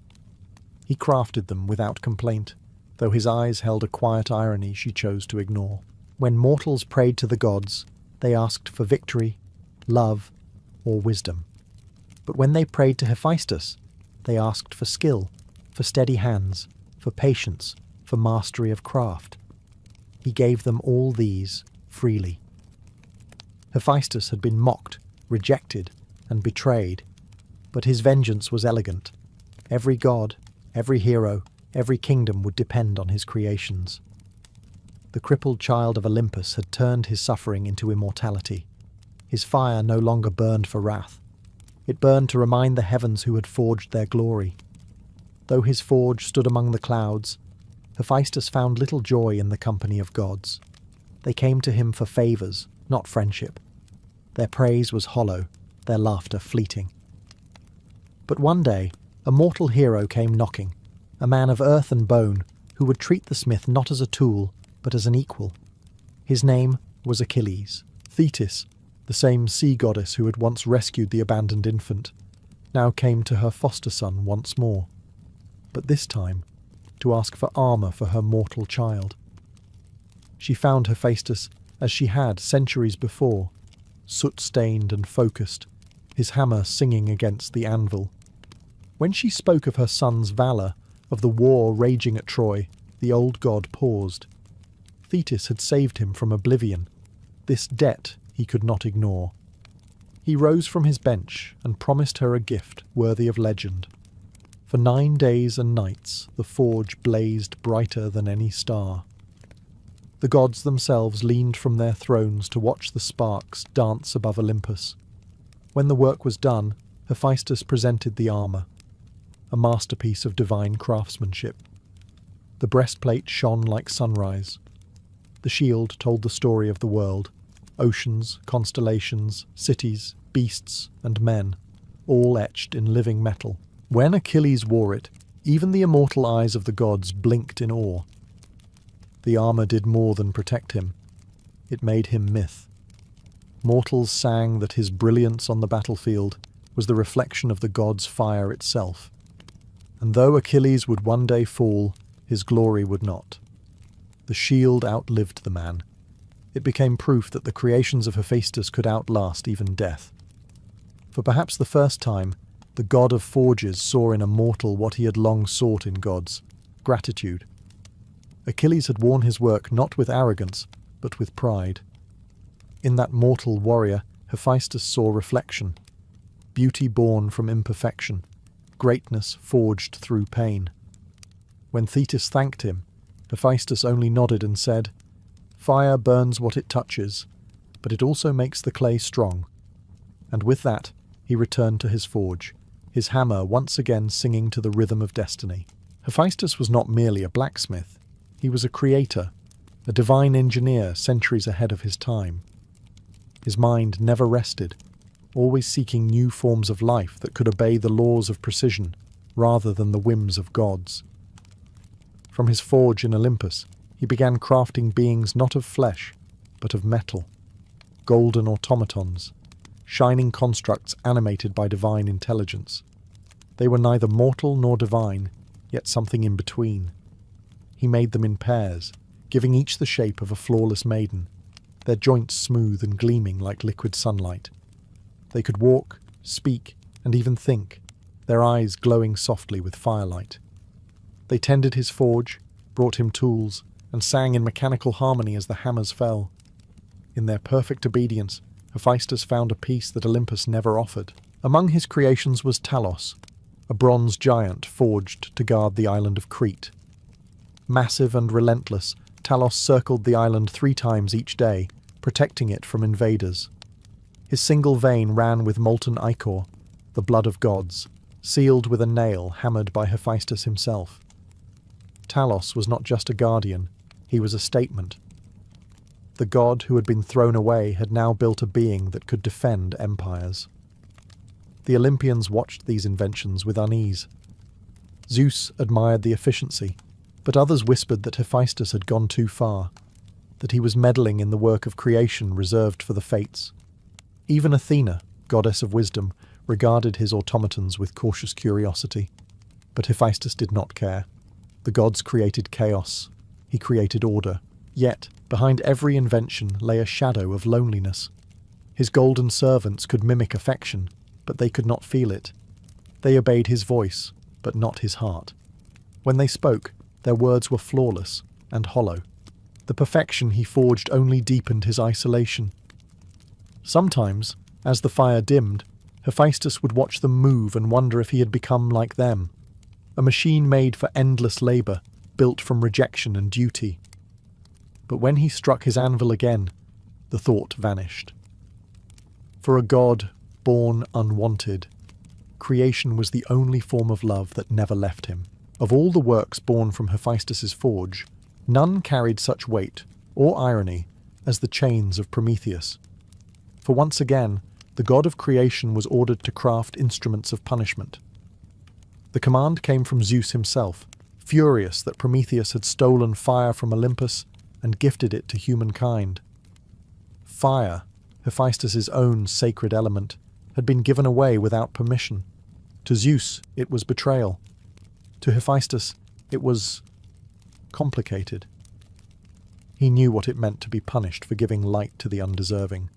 [SPEAKER 1] He crafted them without complaint, though his eyes held a quiet irony she chose to ignore. When mortals prayed to the gods, they asked for victory, love, or wisdom. But when they prayed to Hephaestus, they asked for skill, for steady hands, for patience, for mastery of craft. He gave them all these freely. Hephaestus had been mocked, rejected, and betrayed, but his vengeance was elegant. Every god, every hero, every kingdom would depend on his creations. The crippled child of Olympus had turned his suffering into immortality. His fire no longer burned for wrath. It burned to remind the heavens who had forged their glory. Though his forge stood among the clouds, Hephaestus found little joy in the company of gods. They came to him for favours, not friendship. Their praise was hollow, their laughter fleeting. But one day, a mortal hero came knocking, a man of earth and bone, who would treat the smith not as a tool, but as an equal. His name was Achilles. Thetis, the same sea goddess who had once rescued the abandoned infant, now came to her foster son once more, but this time to ask for armour for her mortal child. She found Hephaestus as she had centuries before, soot-stained and focused, his hammer singing against the anvil. When she spoke of her son's valour, of the war raging at Troy, the old god paused. Thetis had saved him from oblivion. This debt he could not ignore. He rose from his bench and promised her a gift worthy of legend. For 9 days and nights the forge blazed brighter than any star. The gods themselves leaned from their thrones to watch the sparks dance above Olympus. When the work was done, Hephaestus presented the armour, a masterpiece of divine craftsmanship. The breastplate shone like sunrise. The shield told the story of the world, oceans, constellations, cities, beasts, and men, all etched in living metal. When Achilles wore it, even the immortal eyes of the gods blinked in awe. The armour did more than protect him. It made him myth. Mortals sang that his brilliance on the battlefield was the reflection of the gods' fire itself. And though Achilles would one day fall, his glory would not. The shield outlived the man. It became proof that the creations of Hephaestus could outlast even death. For perhaps the first time, the god of forges saw in a mortal what he had long sought in gods: gratitude. Achilles had worn his work not with arrogance, but with pride. In that mortal warrior, Hephaestus saw reflection, beauty born from imperfection, greatness forged through pain. When Thetis thanked him, Hephaestus only nodded and said, "Fire burns what it touches, but it also makes the clay strong." And with that, he returned to his forge, his hammer once again singing to the rhythm of destiny. Hephaestus was not merely a blacksmith. He was a creator, a divine engineer centuries ahead of his time. His mind never rested, always seeking new forms of life that could obey the laws of precision rather than the whims of gods. From his forge in Olympus, he began crafting beings not of flesh, but of metal, golden automatons, shining constructs animated by divine intelligence. They were neither mortal nor divine, yet something in between. He made them in pairs, giving each the shape of a flawless maiden, their joints smooth and gleaming like liquid sunlight. They could walk, speak, and even think, their eyes glowing softly with firelight. They tended his forge, brought him tools, and sang in mechanical harmony as the hammers fell. In their perfect obedience, Hephaestus found a peace that Olympus never offered. Among his creations was Talos, a bronze giant forged to guard the island of Crete. Massive and relentless, Talos circled the island 3 times each day, protecting it from invaders. His single vein ran with molten ichor, the blood of gods, sealed with a nail hammered by Hephaestus himself. Talos was not just a guardian, he was a statement. The god who had been thrown away had now built a being that could defend empires. The Olympians watched these inventions with unease. Zeus admired the efficiency, but others whispered that Hephaestus had gone too far, that he was meddling in the work of creation reserved for the fates. Even Athena, goddess of wisdom, regarded his automatons with cautious curiosity. But Hephaestus did not care. The gods created chaos. He created order. Yet, behind every invention lay a shadow of loneliness. His golden servants could mimic affection, but they could not feel it. They obeyed his voice, but not his heart. When they spoke, their words were flawless and hollow. The perfection he forged only deepened his isolation. Sometimes, as the fire dimmed, Hephaestus would watch them move and wonder if he had become like them. A machine made for endless labour, built from rejection and duty. But when he struck his anvil again, the thought vanished. For a god born unwanted, creation was the only form of love that never left him. Of all the works born from Hephaestus's forge, none carried such weight or irony as the chains of Prometheus. For once again, the god of creation was ordered to craft instruments of punishment. The command came from Zeus himself, furious that Prometheus had stolen fire from Olympus and gifted it to humankind. Fire, Hephaestus's own sacred element, had been given away without permission. To Zeus, it was betrayal. To Hephaestus, it was complicated. He knew what it meant to be punished for giving light to the undeserving.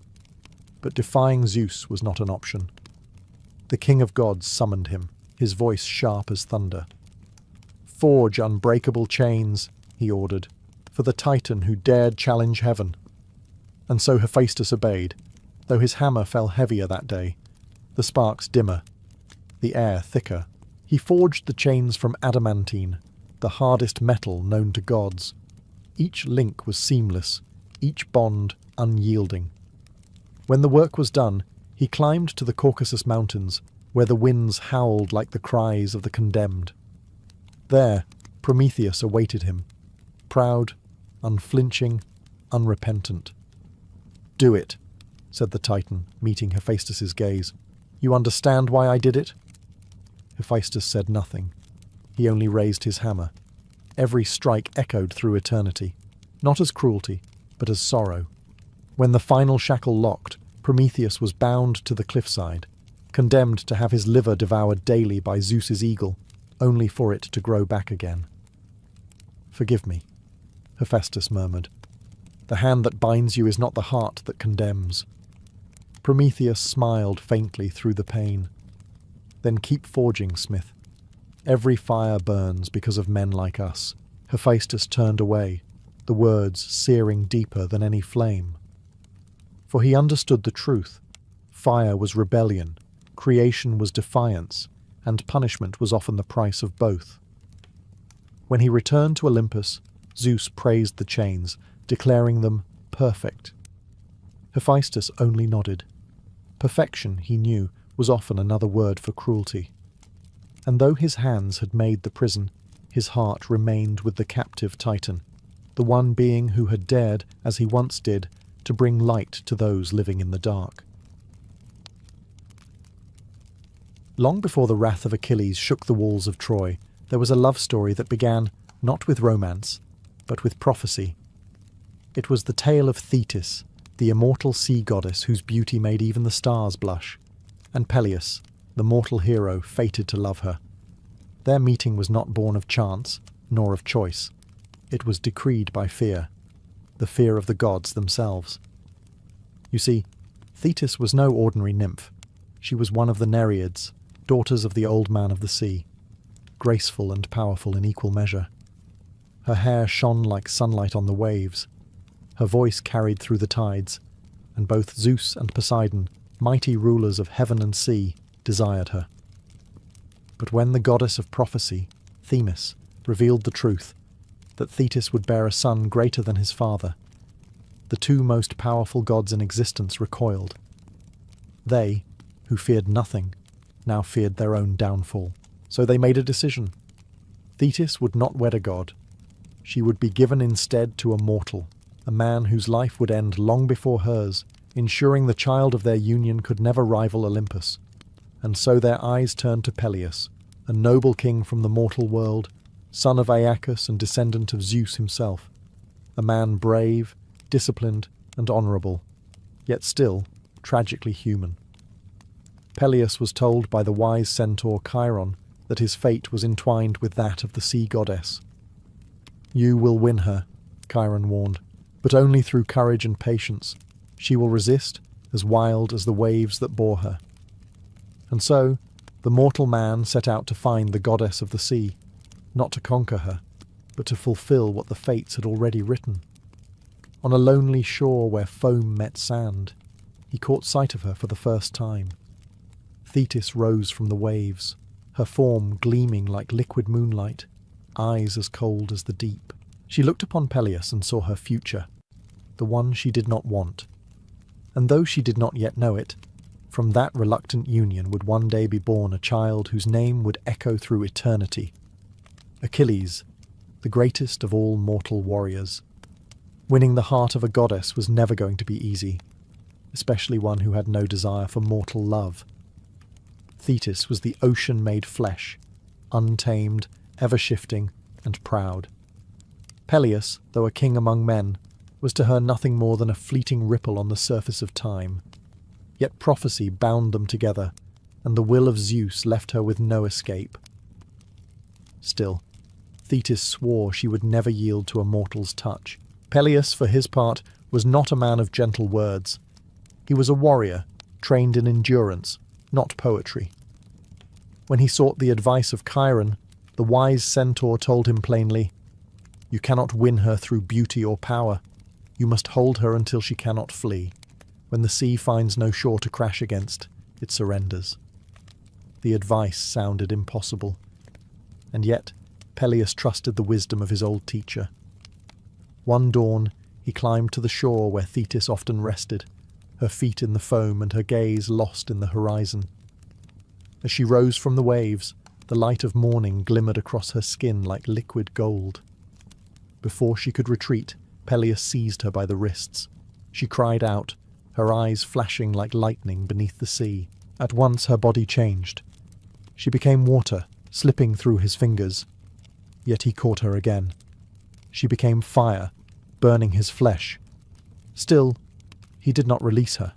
[SPEAKER 1] But defying Zeus was not an option. The king of gods summoned him, his voice sharp as thunder. "Forge unbreakable chains," he ordered, "for the Titan who dared challenge heaven." And so Hephaestus obeyed, though his hammer fell heavier that day, the sparks dimmer, the air thicker. He forged the chains from adamantine, the hardest metal known to gods. Each link was seamless, each bond unyielding. When the work was done, he climbed to the Caucasus Mountains, where the winds howled like the cries of the condemned. There, Prometheus awaited him, proud, unflinching, unrepentant. "Do it," said the Titan, meeting Hephaestus's gaze. "You understand why I did it?" Hephaestus said nothing. He only raised his hammer. Every strike echoed through eternity, not as cruelty, but as sorrow. When the final shackle locked, Prometheus was bound to the cliffside, condemned to have his liver devoured daily by Zeus's eagle. only for it to grow back again. "Forgive me," Hephaestus murmured. "The hand that binds you is not the heart that condemns." Prometheus smiled faintly through the pain. "Then keep forging, smith. Every fire burns because of men like us." Hephaestus turned away, the words searing deeper than any flame. For he understood the truth. Fire was rebellion, creation was defiance, and punishment was often the price of both. When he returned to Olympus, Zeus praised the chains, declaring them perfect. Hephaestus only nodded. Perfection, he knew, was often another word for cruelty. And though his hands had made the prison, his heart remained with the captive Titan, the one being who had dared, as he once did, to bring light to those living in the dark. Long before the wrath of Achilles shook the walls of Troy, there was a love story that began not with romance, but with prophecy. It was the tale of Thetis, the immortal sea goddess whose beauty made even the stars blush, and Peleus, the mortal hero fated to love her. Their meeting was not born of chance, nor of choice. It was decreed by fear, the fear of the gods themselves. You see, Thetis was no ordinary nymph. She was one of the Nereids, daughters of the old man of the sea, graceful and powerful in equal measure. Her hair shone like sunlight on the waves. Her voice carried through the tides, and both Zeus and Poseidon, mighty rulers of heaven and sea, desired her. But when the goddess of prophecy, Themis, revealed the truth, that Thetis would bear a son greater than his father, the two most powerful gods in existence recoiled. They, who feared nothing, now feared their own downfall. So they made a decision. Thetis would not wed a god. She would be given instead to a mortal, a man whose life would end long before hers, ensuring the child of their union could never rival Olympus. And so their eyes turned to Peleus, a noble king from the mortal world, son of Aeacus and descendant of Zeus himself, a man brave, disciplined, and honourable, yet still tragically human. Peleus was told by the wise centaur Chiron that his fate was entwined with that of the sea goddess. "You will win her," Chiron warned, "but only through courage and patience. She will resist, as wild as the waves that bore her." And so, the mortal man set out to find the goddess of the sea, not to conquer her, but to fulfill what the fates had already written. On a lonely shore where foam met sand, he caught sight of her for the first time. Thetis rose from the waves, her form gleaming like liquid moonlight, eyes as cold as the deep. She looked upon Peleus and saw her future, the one she did not want. And though she did not yet know it, from that reluctant union would one day be born a child whose name would echo through eternity. Achilles, the greatest of all mortal warriors. Winning the heart of a goddess was never going to be easy, especially one who had no desire for mortal love. Thetis was the ocean made flesh, untamed, ever-shifting, and proud. Peleus, though a king among men, was to her nothing more than a fleeting ripple on the surface of time. Yet prophecy bound them together, and the will of Zeus left her with no escape. Still, Thetis swore she would never yield to a mortal's touch. Peleus, for his part, was not a man of gentle words. He was a warrior, trained in endurance, not poetry. When he sought the advice of Chiron, the wise centaur told him plainly, "You cannot win her through beauty or power. You must hold her until she cannot flee. When the sea finds no shore to crash against, it surrenders." The advice sounded impossible. And yet, Peleus trusted the wisdom of his old teacher. One dawn, he climbed to the shore where Thetis often rested, her feet in the foam and her gaze lost in the horizon. As she rose from the waves, the light of morning glimmered across her skin like liquid gold. Before she could retreat, Peleus seized her by the wrists. She cried out, her eyes flashing like lightning beneath the sea. At once her body changed. She became water, slipping through his fingers. Yet he caught her again. She became fire, burning his flesh. Still, he did not release her.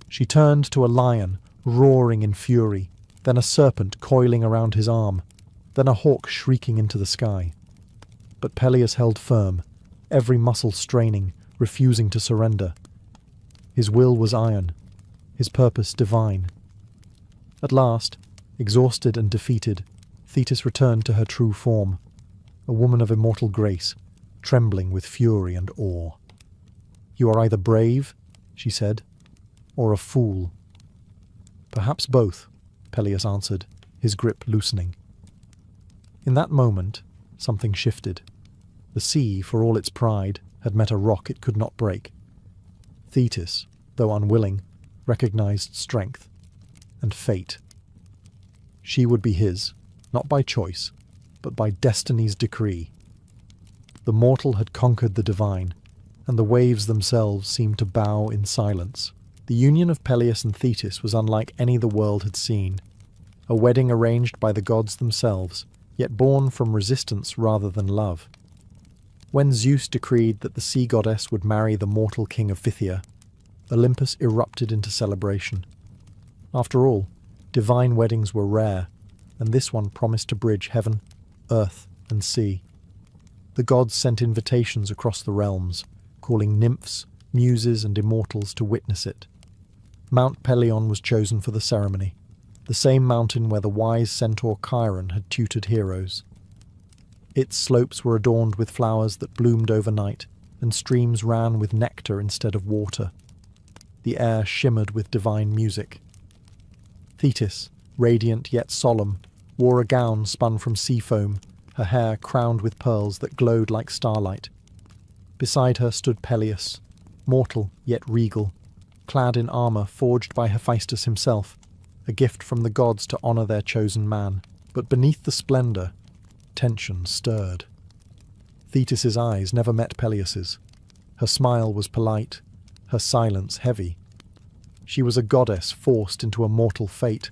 [SPEAKER 1] She turned to a lion, roaring in fury, then a serpent coiling around his arm, then a hawk shrieking into the sky. But Peleus held firm, every muscle straining, refusing to surrender. His will was iron, his purpose divine. At last, exhausted and defeated, Thetis returned to her true form, a woman of immortal grace, trembling with fury and awe. "You are either brave," she said, "or a fool." "Perhaps both," Peleus answered, his grip loosening. In that moment, something shifted. The sea, for all its pride, had met a rock it could not break. Thetis, though unwilling, recognized strength and fate. She would be his, not by choice, but by destiny's decree. The mortal had conquered the divine, and the waves themselves seemed to bow in silence. The union of Peleus and Thetis was unlike any the world had seen, a wedding arranged by the gods themselves, yet born from resistance rather than love. When Zeus decreed that the sea goddess would marry the mortal king of Phthia, Olympus erupted into celebration. After all, divine weddings were rare, and this one promised to bridge heaven, earth, and sea. The gods sent invitations across the realms, calling nymphs, muses, and immortals to witness it. Mount Pelion was chosen for the ceremony, the same mountain where the wise centaur Chiron had tutored heroes. Its slopes were adorned with flowers that bloomed overnight, and streams ran with nectar instead of water. The air shimmered with divine music. Thetis, radiant yet solemn, wore a gown spun from sea foam, her hair crowned with pearls that glowed like starlight. Beside her stood Peleus, mortal yet regal, clad in armour forged by Hephaestus himself, a gift from the gods to honour their chosen man. But beneath the splendour, tension stirred. Thetis's eyes never met Peleus's. Her smile was polite, her silence heavy. She was a goddess forced into a mortal fate,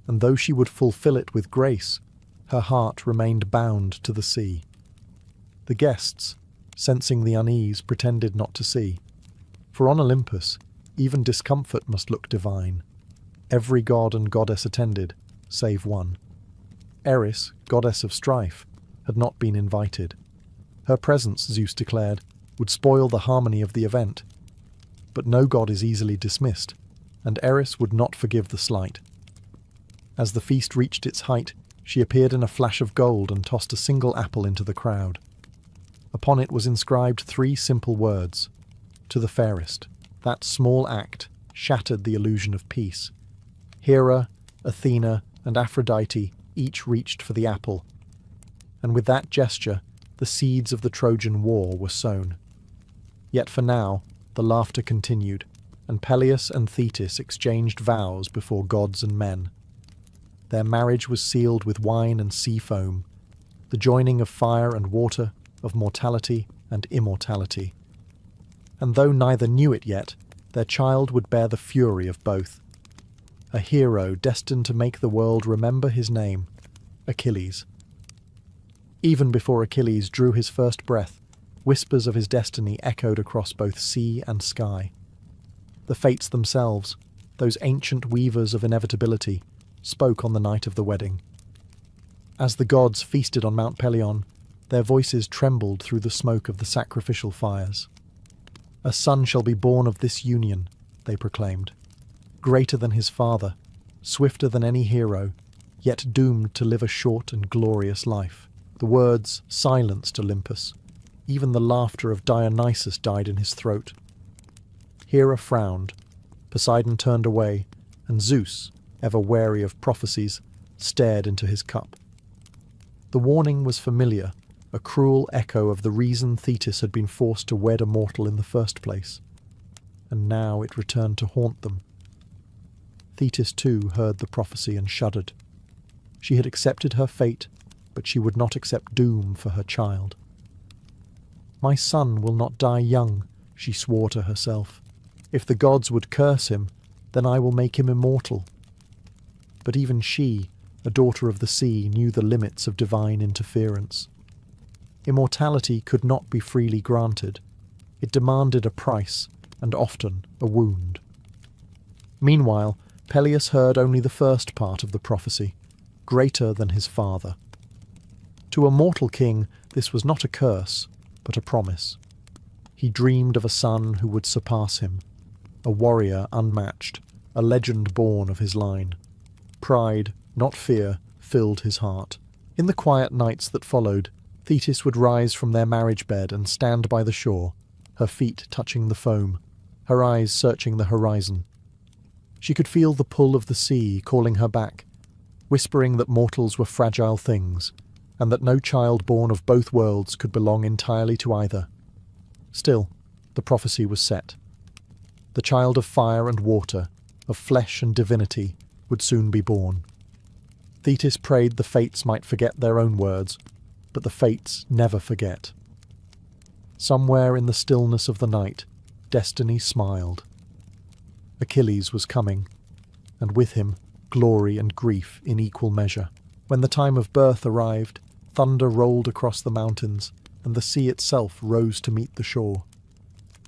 [SPEAKER 1] and though she would fulfill it with grace, her heart remained bound to the sea. The guests, sensing the unease, pretended not to see. For on Olympus, even discomfort must look divine. Every god and goddess attended, save one. Eris, goddess of strife, had not been invited. Her presence, Zeus declared, would spoil the harmony of the event. But no god is easily dismissed, and Eris would not forgive the slight. As the feast reached its height, she appeared in a flash of gold and tossed a single apple into the crowd. Upon it was inscribed 3 simple words: "To the fairest." That small act shattered the illusion of peace. Hera, Athena, and Aphrodite each reached for the apple, and with that gesture the seeds of the Trojan War were sown. Yet for now the laughter continued, and Peleus and Thetis exchanged vows before gods and men. Their marriage was sealed with wine and sea foam, the joining of fire and water, of mortality and immortality. And though neither knew it yet, their child would bear the fury of both. A hero destined to make the world remember his name, Achilles. Even before Achilles drew his first breath, whispers of his destiny echoed across both sea and sky. The fates themselves, those ancient weavers of inevitability, spoke on the night of the wedding. As the gods feasted on Mount Pelion, their voices trembled through the smoke of the sacrificial fires. "A son shall be born of this union," they proclaimed. "Greater than his father, swifter than any hero, yet doomed to live a short and glorious life." The words silenced Olympus. Even the laughter of Dionysus died in his throat. Hera frowned, Poseidon turned away, and Zeus, ever wary of prophecies, stared into his cup. The warning was familiar, a cruel echo of the reason Thetis had been forced to wed a mortal in the first place. And now it returned to haunt them. Thetis too heard the prophecy and shuddered. She had accepted her fate, but she would not accept doom for her child. "My son will not die young," she swore to herself. "If the gods would curse him, then I will make him immortal." But even she, a daughter of the sea, knew the limits of divine interference. Immortality could not be freely granted. It demanded a price, and often a wound. Meanwhile, Peleus heard only the first part of the prophecy, greater than his father. To a mortal king, this was not a curse, but a promise. He dreamed of a son who would surpass him, a warrior unmatched, a legend born of his line. Pride, not fear, filled his heart. In the quiet nights that followed, Thetis would rise from their marriage bed and stand by the shore, her feet touching the foam, her eyes searching the horizon. She could feel the pull of the sea calling her back, whispering that mortals were fragile things, and that no child born of both worlds could belong entirely to either. Still, the prophecy was set. The child of fire and water, of flesh and divinity, would soon be born. Thetis prayed the fates might forget their own words, but the fates never forget. Somewhere in the stillness of the night, destiny smiled. Achilles was coming, and with him glory and grief in equal measure. When the time of birth arrived, thunder rolled across the mountains, and the sea itself rose to meet the shore.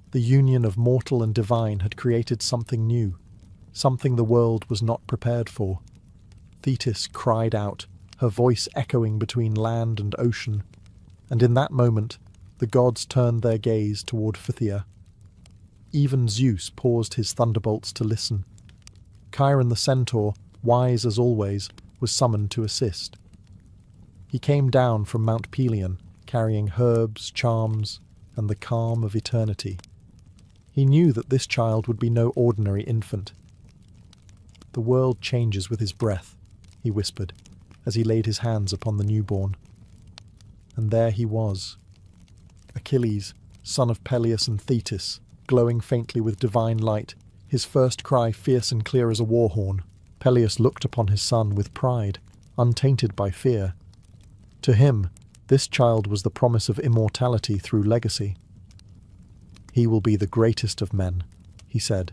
[SPEAKER 1] The union of mortal and divine had created something new, something the world was not prepared for. Thetis cried out, her voice echoing between land and ocean, and in that moment the gods turned their gaze toward Phthia. Even Zeus paused his thunderbolts to listen. Chiron the centaur, wise as always, was summoned to assist. He came down from Mount Pelion, carrying herbs, charms, and the calm of eternity. He knew that this child would be no ordinary infant. "The world changes with his breath," he whispered, as he laid his hands upon the newborn. And there he was, Achilles, son of Peleus and Thetis, glowing faintly with divine light, his first cry fierce and clear as a war horn. Peleus looked upon his son with pride, untainted by fear. To him, this child was the promise of immortality through legacy. "He will be the greatest of men," he said.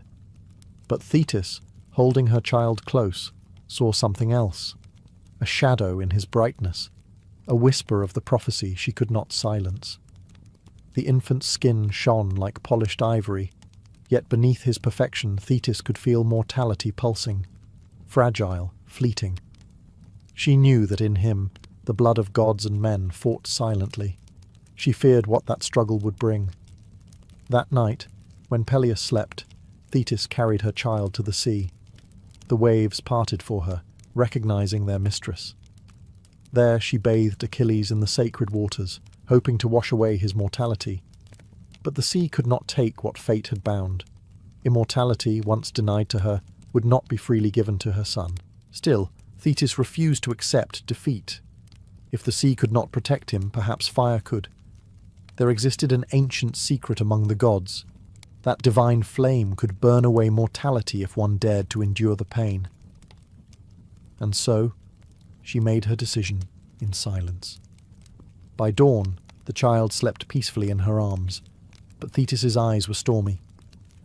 [SPEAKER 1] But Thetis, holding her child close, saw something else, a shadow in his brightness, a whisper of the prophecy she could not silence. The infant's skin shone like polished ivory, yet beneath his perfection Thetis could feel mortality pulsing, fragile, fleeting. She knew that in him the blood of gods and men fought silently. She feared what that struggle would bring. That night, when Peleus slept, Thetis carried her child to the sea. The waves parted for her, recognizing their mistress. There she bathed Achilles in the sacred waters, hoping to wash away his mortality. But the sea could not take what fate had bound. Immortality, once denied to her, would not be freely given to her son. Still, Thetis refused to accept defeat. If the sea could not protect him, perhaps fire could. There existed an ancient secret among the gods. That divine flame could burn away mortality if one dared to endure the pain. And so, she made her decision in silence. By dawn, the child slept peacefully in her arms, but Thetis's eyes were stormy.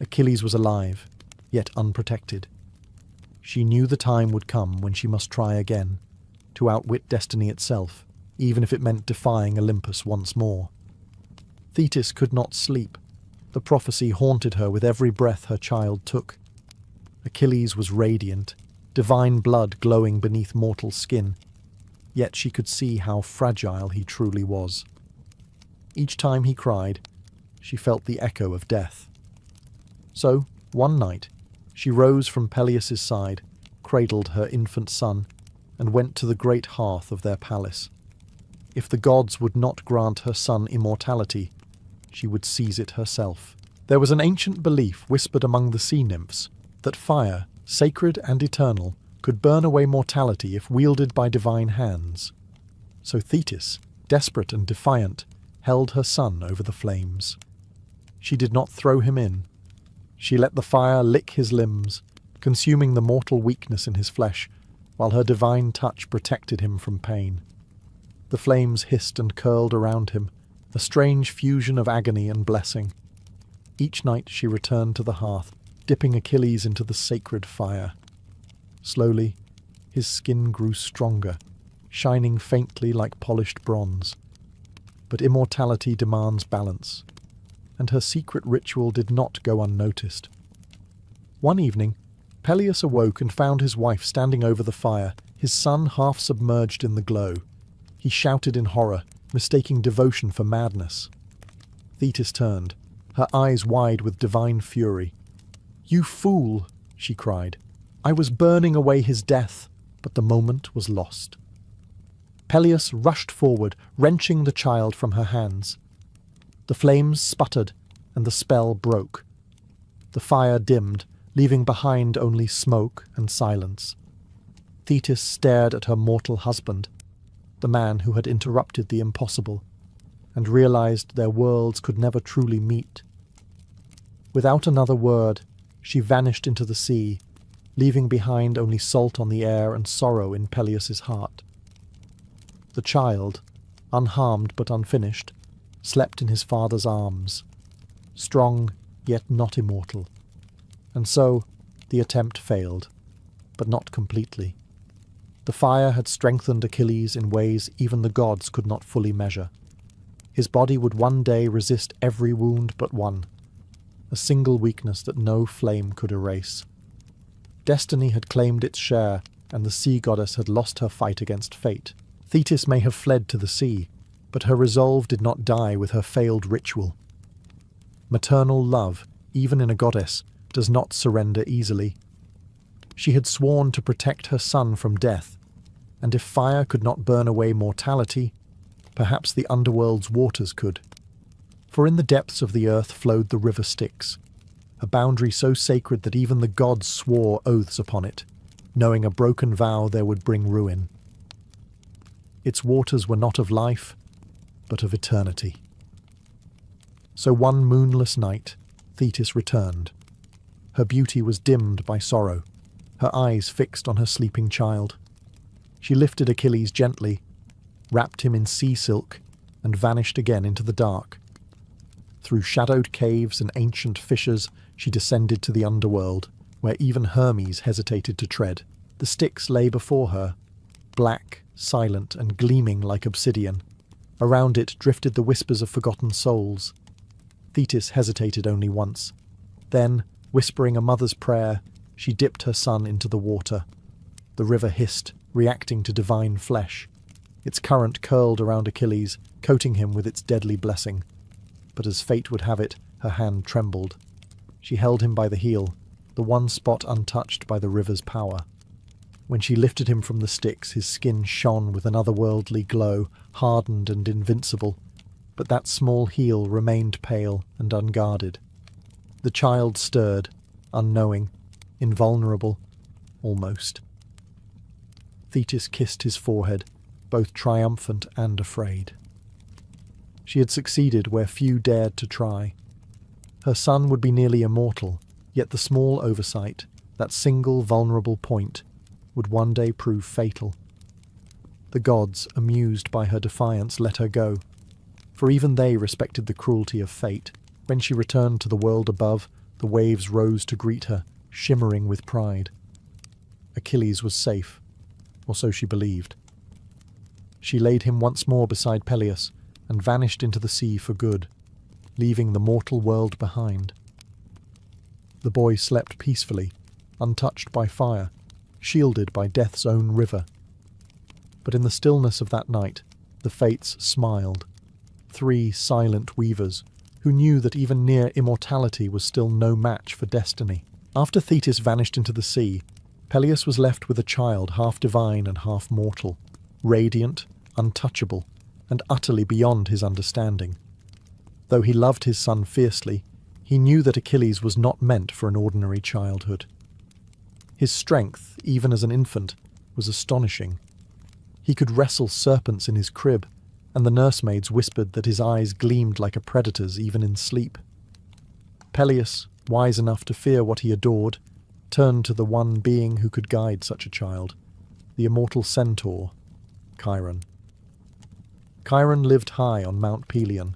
[SPEAKER 1] Achilles was alive, yet unprotected. She knew the time would come when she must try again, to outwit destiny itself, even if it meant defying Olympus once more. Thetis could not sleep. The prophecy haunted her with every breath her child took. Achilles was radiant, divine blood glowing beneath mortal skin, yet she could see how fragile he truly was. Each time he cried, she felt the echo of death. So, one night, she rose from Peleus's side, cradled her infant son, and went to the great hearth of their palace. If the gods would not grant her son immortality, she would seize it herself. There was an ancient belief whispered among the sea nymphs that fire, sacred and eternal, could burn away mortality if wielded by divine hands. So Thetis, desperate and defiant, held her son over the flames. She did not throw him in. She let the fire lick his limbs, consuming the mortal weakness in his flesh, while her divine touch protected him from pain. The flames hissed and curled around him, a strange fusion of agony and blessing. Each night she returned to the hearth, dipping Achilles into the sacred fire. Slowly, his skin grew stronger, shining faintly like polished bronze. But immortality demands balance, and her secret ritual did not go unnoticed. One evening, Peleus awoke and found his wife standing over the fire, his son half submerged in the glow. He shouted in horror, mistaking devotion for madness. Thetis turned, her eyes wide with divine fury. "You fool!" she cried. "I was burning away his death, but the moment was lost." Peleus rushed forward, wrenching the child from her hands. The flames sputtered, and the spell broke. The fire dimmed, leaving behind only smoke and silence. Thetis stared at her mortal husband, the man who had interrupted the impossible, and realized their worlds could never truly meet. Without another word, she vanished into the sea, leaving behind only salt on the air and sorrow in Peleus's heart. The child, unharmed but unfinished, slept in his father's arms, strong yet not immortal. And so the attempt failed, but not completely. The fire had strengthened Achilles in ways even the gods could not fully measure. His body would one day resist every wound but one, a single weakness that no flame could erase. Destiny had claimed its share, and the sea goddess had lost her fight against fate. Thetis may have fled to the sea, but her resolve did not die with her failed ritual. Maternal love, even in a goddess, does not surrender easily. She had sworn to protect her son from death, and if fire could not burn away mortality, perhaps the underworld's waters could. For in the depths of the earth flowed the river Styx, a boundary so sacred that even the gods swore oaths upon it, knowing a broken vow there would bring ruin. Its waters were not of life, but of eternity. So one moonless night, Thetis returned. Her beauty was dimmed by sorrow, her eyes fixed on her sleeping child. She lifted Achilles gently, wrapped him in sea silk, and vanished again into the dark. Through shadowed caves and ancient fissures, she descended to the underworld, where even Hermes hesitated to tread. The Styx lay before her, black, silent, and gleaming like obsidian. Around it drifted the whispers of forgotten souls. Thetis hesitated only once. Then, whispering a mother's prayer, she dipped her son into the water. The river hissed, reacting to divine flesh. Its current curled around Achilles, coating him with its deadly blessing. But as fate would have it, her hand trembled. She held him by the heel, the one spot untouched by the river's power. When she lifted him from the Styx, his skin shone with an otherworldly glow, hardened and invincible. But that small heel remained pale and unguarded. The child stirred, unknowing, invulnerable, almost. Thetis kissed his forehead, both triumphant and afraid. She had succeeded where few dared to try. Her son would be nearly immortal, yet the small oversight, that single vulnerable point, would one day prove fatal. The gods, amused by her defiance, let her go, for even they respected the cruelty of fate. When she returned to the world above, the waves rose to greet her, shimmering with pride. Achilles was safe, or so she believed. She laid him once more beside Peleus, and vanished into the sea for good, leaving the mortal world behind. The boy slept peacefully, untouched by fire, shielded by death's own river. But in the stillness of that night, the fates smiled. 3 silent weavers, who knew that even near immortality was still no match for destiny. After Thetis vanished into the sea, Peleus was left with a child half divine and half mortal, radiant, untouchable, and utterly beyond his understanding. Though he loved his son fiercely, he knew that Achilles was not meant for an ordinary childhood. His strength, even as an infant, was astonishing. He could wrestle serpents in his crib, and the nursemaids whispered that his eyes gleamed like a predator's even in sleep. Peleus, wise enough to fear what he adored, turned to the one being who could guide such a child, the immortal centaur, Chiron. Chiron lived high on Mount Pelion,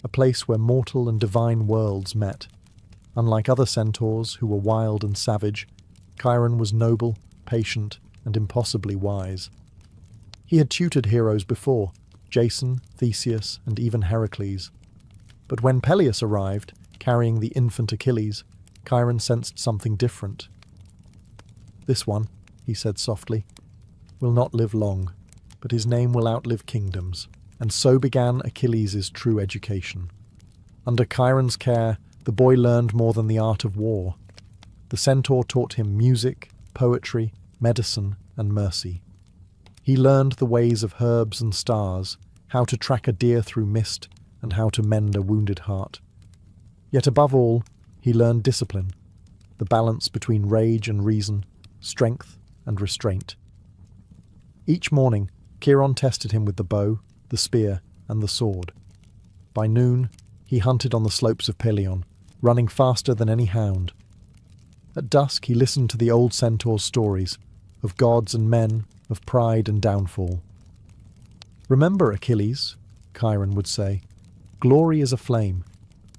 [SPEAKER 1] a place where mortal and divine worlds met. Unlike other centaurs, who were wild and savage, Chiron was noble, patient, and impossibly wise. He had tutored heroes before, Jason, Theseus, and even Heracles. But when Peleus arrived, carrying the infant Achilles, Chiron sensed something different. "This one," he said softly, "will not live long, but his name will outlive kingdoms. And so began Achilles' true education. Under Chiron's care, the boy learned more than the art of war. The centaur taught him music, poetry, medicine, and mercy. He learned the ways of herbs and stars, how to track a deer through mist, and how to mend a wounded heart. Yet above all, he learned discipline, the balance between rage and reason, strength and restraint. Each morning, Chiron tested him with the bow, the spear, and the sword. By noon, he hunted on the slopes of Pelion, running faster than any hound. At dusk, he listened to the old centaur's stories, of gods and men, of pride and downfall. "Remember, Achilles," Chiron would say, "glory is a flame.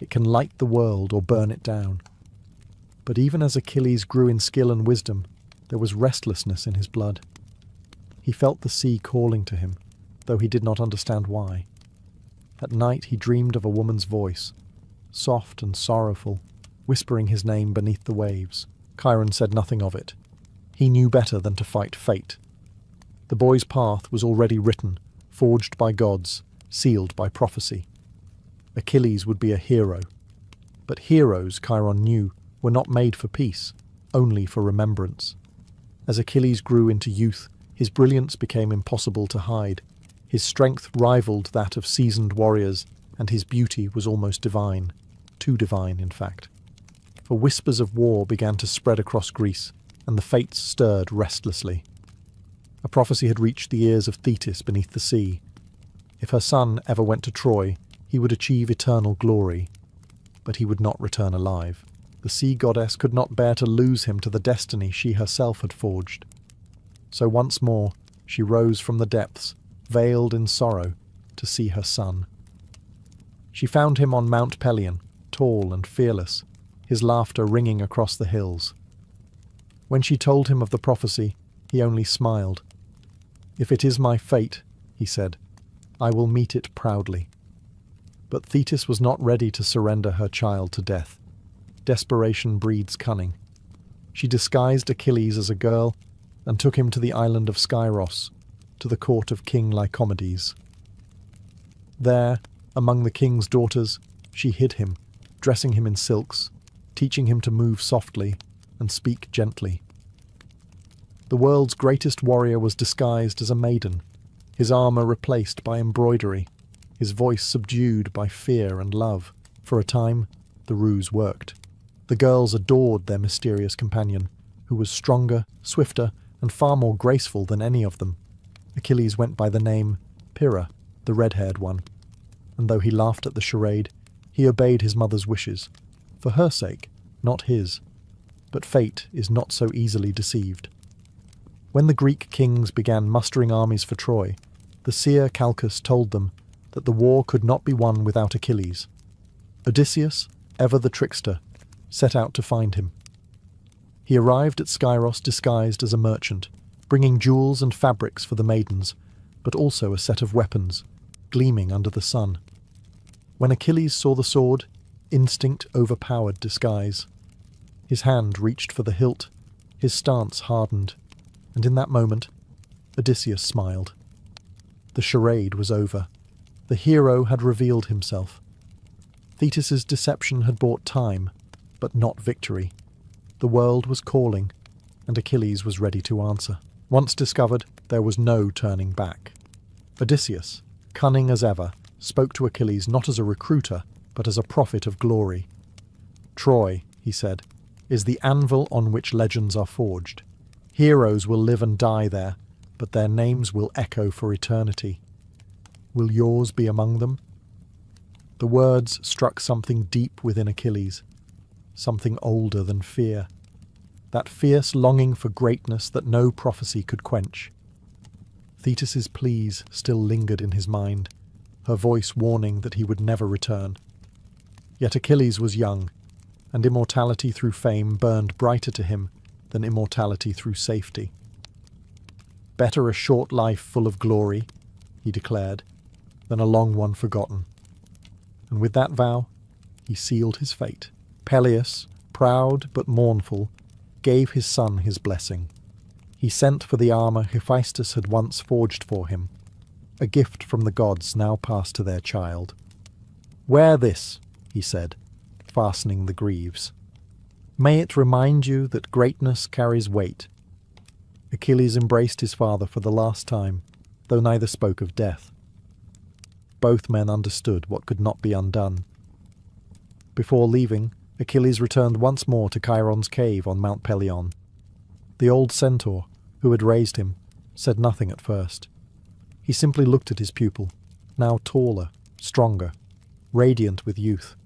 [SPEAKER 1] It can light the world or burn it down." But even as Achilles grew in skill and wisdom, there was restlessness in his blood. He felt the sea calling to him, though he did not understand why. At night he dreamed of a woman's voice, soft and sorrowful, whispering his name beneath the waves. Chiron said nothing of it. He knew better than to fight fate. The boy's path was already written, forged by gods, sealed by prophecy. Achilles would be a hero. But heroes, Chiron knew, were not made for peace, only for remembrance. As Achilles grew into youth, his brilliance became impossible to hide. His strength rivaled that of seasoned warriors, and his beauty was almost divine. Too divine, in fact. For whispers of war began to spread across Greece, and the fates stirred restlessly. A prophecy had reached the ears of Thetis beneath the sea. If her son ever went to Troy, he would achieve eternal glory, but he would not return alive. The sea goddess could not bear to lose him to the destiny she herself had forged. So once more she rose from the depths, veiled in sorrow, to see her son. She found him on Mount Pelion, tall and fearless, his laughter ringing across the hills. When she told him of the prophecy, he only smiled. "If it is my fate," he said, "I will meet it proudly." But Thetis was not ready to surrender her child to death. Desperation breeds cunning. She disguised Achilles as a girl and took him to the island of Skyros, to the court of King Lycomedes. There, among the king's daughters, she hid him, dressing him in silks, teaching him to move softly and speak gently. The world's greatest warrior was disguised as a maiden, his armour replaced by embroidery, his voice subdued by fear and love. For a time, the ruse worked. The girls adored their mysterious companion, who was stronger, swifter, and far more graceful than any of them. Achilles went by the name Pyrrha, the red-haired one, and though he laughed at the charade, he obeyed his mother's wishes, for her sake, not his. But fate is not so easily deceived. When the Greek kings began mustering armies for Troy, the seer Calchas told them that the war could not be won without Achilles. Odysseus, ever the trickster, set out to find him. He arrived at Skyros disguised as a merchant, bringing jewels and fabrics for the maidens, but also a set of weapons, gleaming under the sun. When Achilles saw the sword, instinct overpowered disguise. His hand reached for the hilt, his stance hardened, and in that moment, Odysseus smiled. The charade was over. The hero had revealed himself. Thetis's deception had bought time, but not victory. The world was calling, and Achilles was ready to answer. Once discovered, there was no turning back. Odysseus, cunning as ever, spoke to Achilles not as a recruiter, but as a prophet of glory. "Troy," he said, "is the anvil on which legends are forged. Heroes will live and die there, but their names will echo for eternity. Will yours be among them?" The words struck something deep within Achilles, something older than fear, that fierce longing for greatness that no prophecy could quench. Thetis's pleas still lingered in his mind, her voice warning that he would never return. Yet Achilles was young, and immortality through fame burned brighter to him than immortality through safety. "Better a short life full of glory," he declared, "than a long one forgotten." And with that vow, he sealed his fate. Peleus, proud but mournful, gave his son his blessing. He sent for the armour Hephaestus had once forged for him, a gift from the gods now passed to their child. "Wear this," he said, fastening the greaves. "May it remind you that greatness carries weight." Achilles embraced his father for the last time, though neither spoke of death. Both men understood what could not be undone. Before leaving, Achilles returned once more to Chiron's cave on Mount Pelion. The old centaur, who had raised him, said nothing at first. He simply looked at his pupil, now taller, stronger, radiant with youth.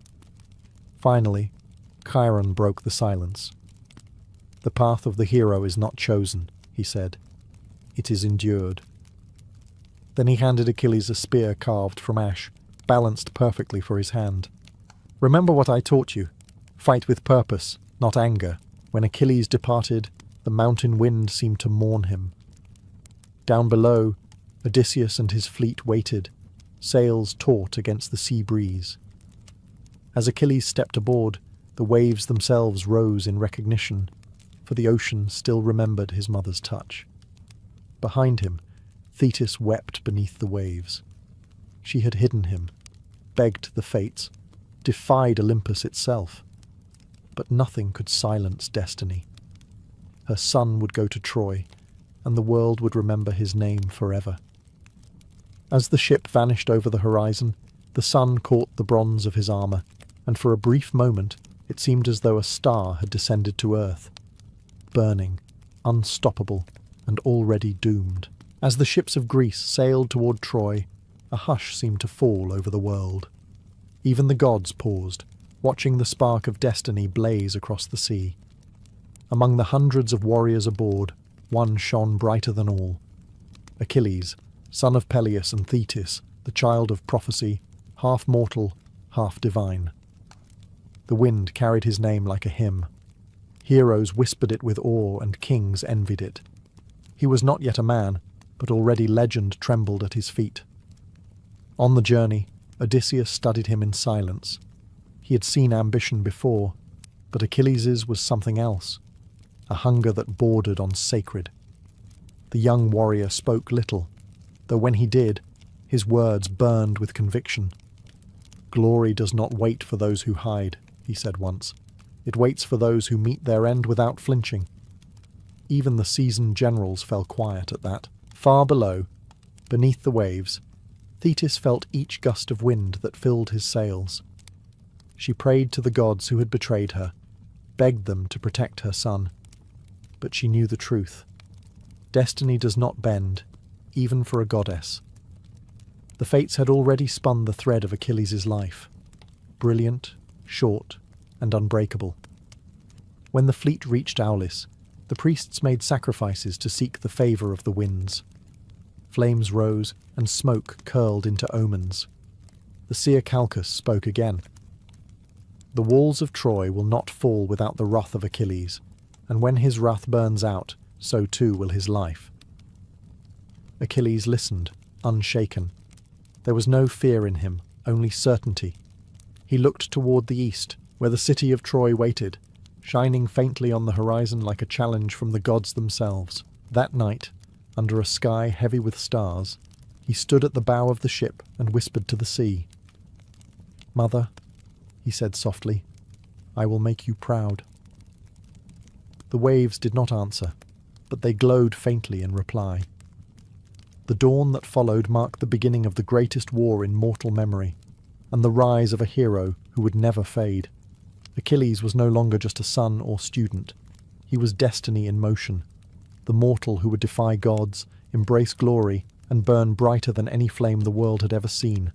[SPEAKER 1] Finally, Chiron broke the silence. "The path of the hero is not chosen," he said. "It is endured." Then he handed Achilles a spear carved from ash, balanced perfectly for his hand. "Remember what I taught you. Fight with purpose, not anger." When Achilles departed, the mountain wind seemed to mourn him. Down below, Odysseus and his fleet waited, sails taut against the sea breeze. As Achilles stepped aboard, the waves themselves rose in recognition, for the ocean still remembered his mother's touch. Behind him, Thetis wept beneath the waves. She had hidden him, begged the fates, defied Olympus itself. But nothing could silence destiny. Her son would go to Troy, and the world would remember his name forever. As the ship vanished over the horizon, the sun caught the bronze of his armour, and for a brief moment it seemed as though a star had descended to earth, burning, unstoppable, and already doomed. As the ships of Greece sailed toward Troy, a hush seemed to fall over the world. Even the gods paused, watching the spark of destiny blaze across the sea. Among the hundreds of warriors aboard, one shone brighter than all. Achilles, son of Peleus and Thetis, the child of prophecy, half mortal, half divine. The wind carried his name like a hymn. Heroes whispered it with awe, and kings envied it. He was not yet a man, but already legend trembled at his feet. On the journey, Odysseus studied him in silence. He had seen ambition before, but Achilles's was something else, a hunger that bordered on sacred. The young warrior spoke little, though when he did, his words burned with conviction. "Glory does not wait for those who hide," he said once. "It waits for those who meet their end without flinching." Even the seasoned generals fell quiet at that. Far below, beneath the waves, Thetis felt each gust of wind that filled his sails. She prayed to the gods who had betrayed her, begged them to protect her son. But she knew the truth. Destiny does not bend, even for a goddess. The fates had already spun the thread of Achilles' life, brilliant, short, and unbreakable. When the fleet reached Aulis, the priests made sacrifices to seek the favour of the winds. Flames rose, and smoke curled into omens. The seer Calchas spoke again. "The walls of Troy will not fall without the wrath of Achilles, and when his wrath burns out, so too will his life." Achilles listened, unshaken. There was no fear in him, only certainty. He looked toward the east, where the city of Troy waited, shining faintly on the horizon like a challenge from the gods themselves. That night, under a sky heavy with stars, he stood at the bow of the ship and whispered to the sea. "Mother," he said softly, "I will make you proud." The waves did not answer, but they glowed faintly in reply. The dawn that followed marked the beginning of the greatest war in mortal memory, and the rise of a hero who would never fade. Achilles was no longer just a son or student. He was destiny in motion, the mortal who would defy gods, embrace glory, and burn brighter than any flame the world had ever seen.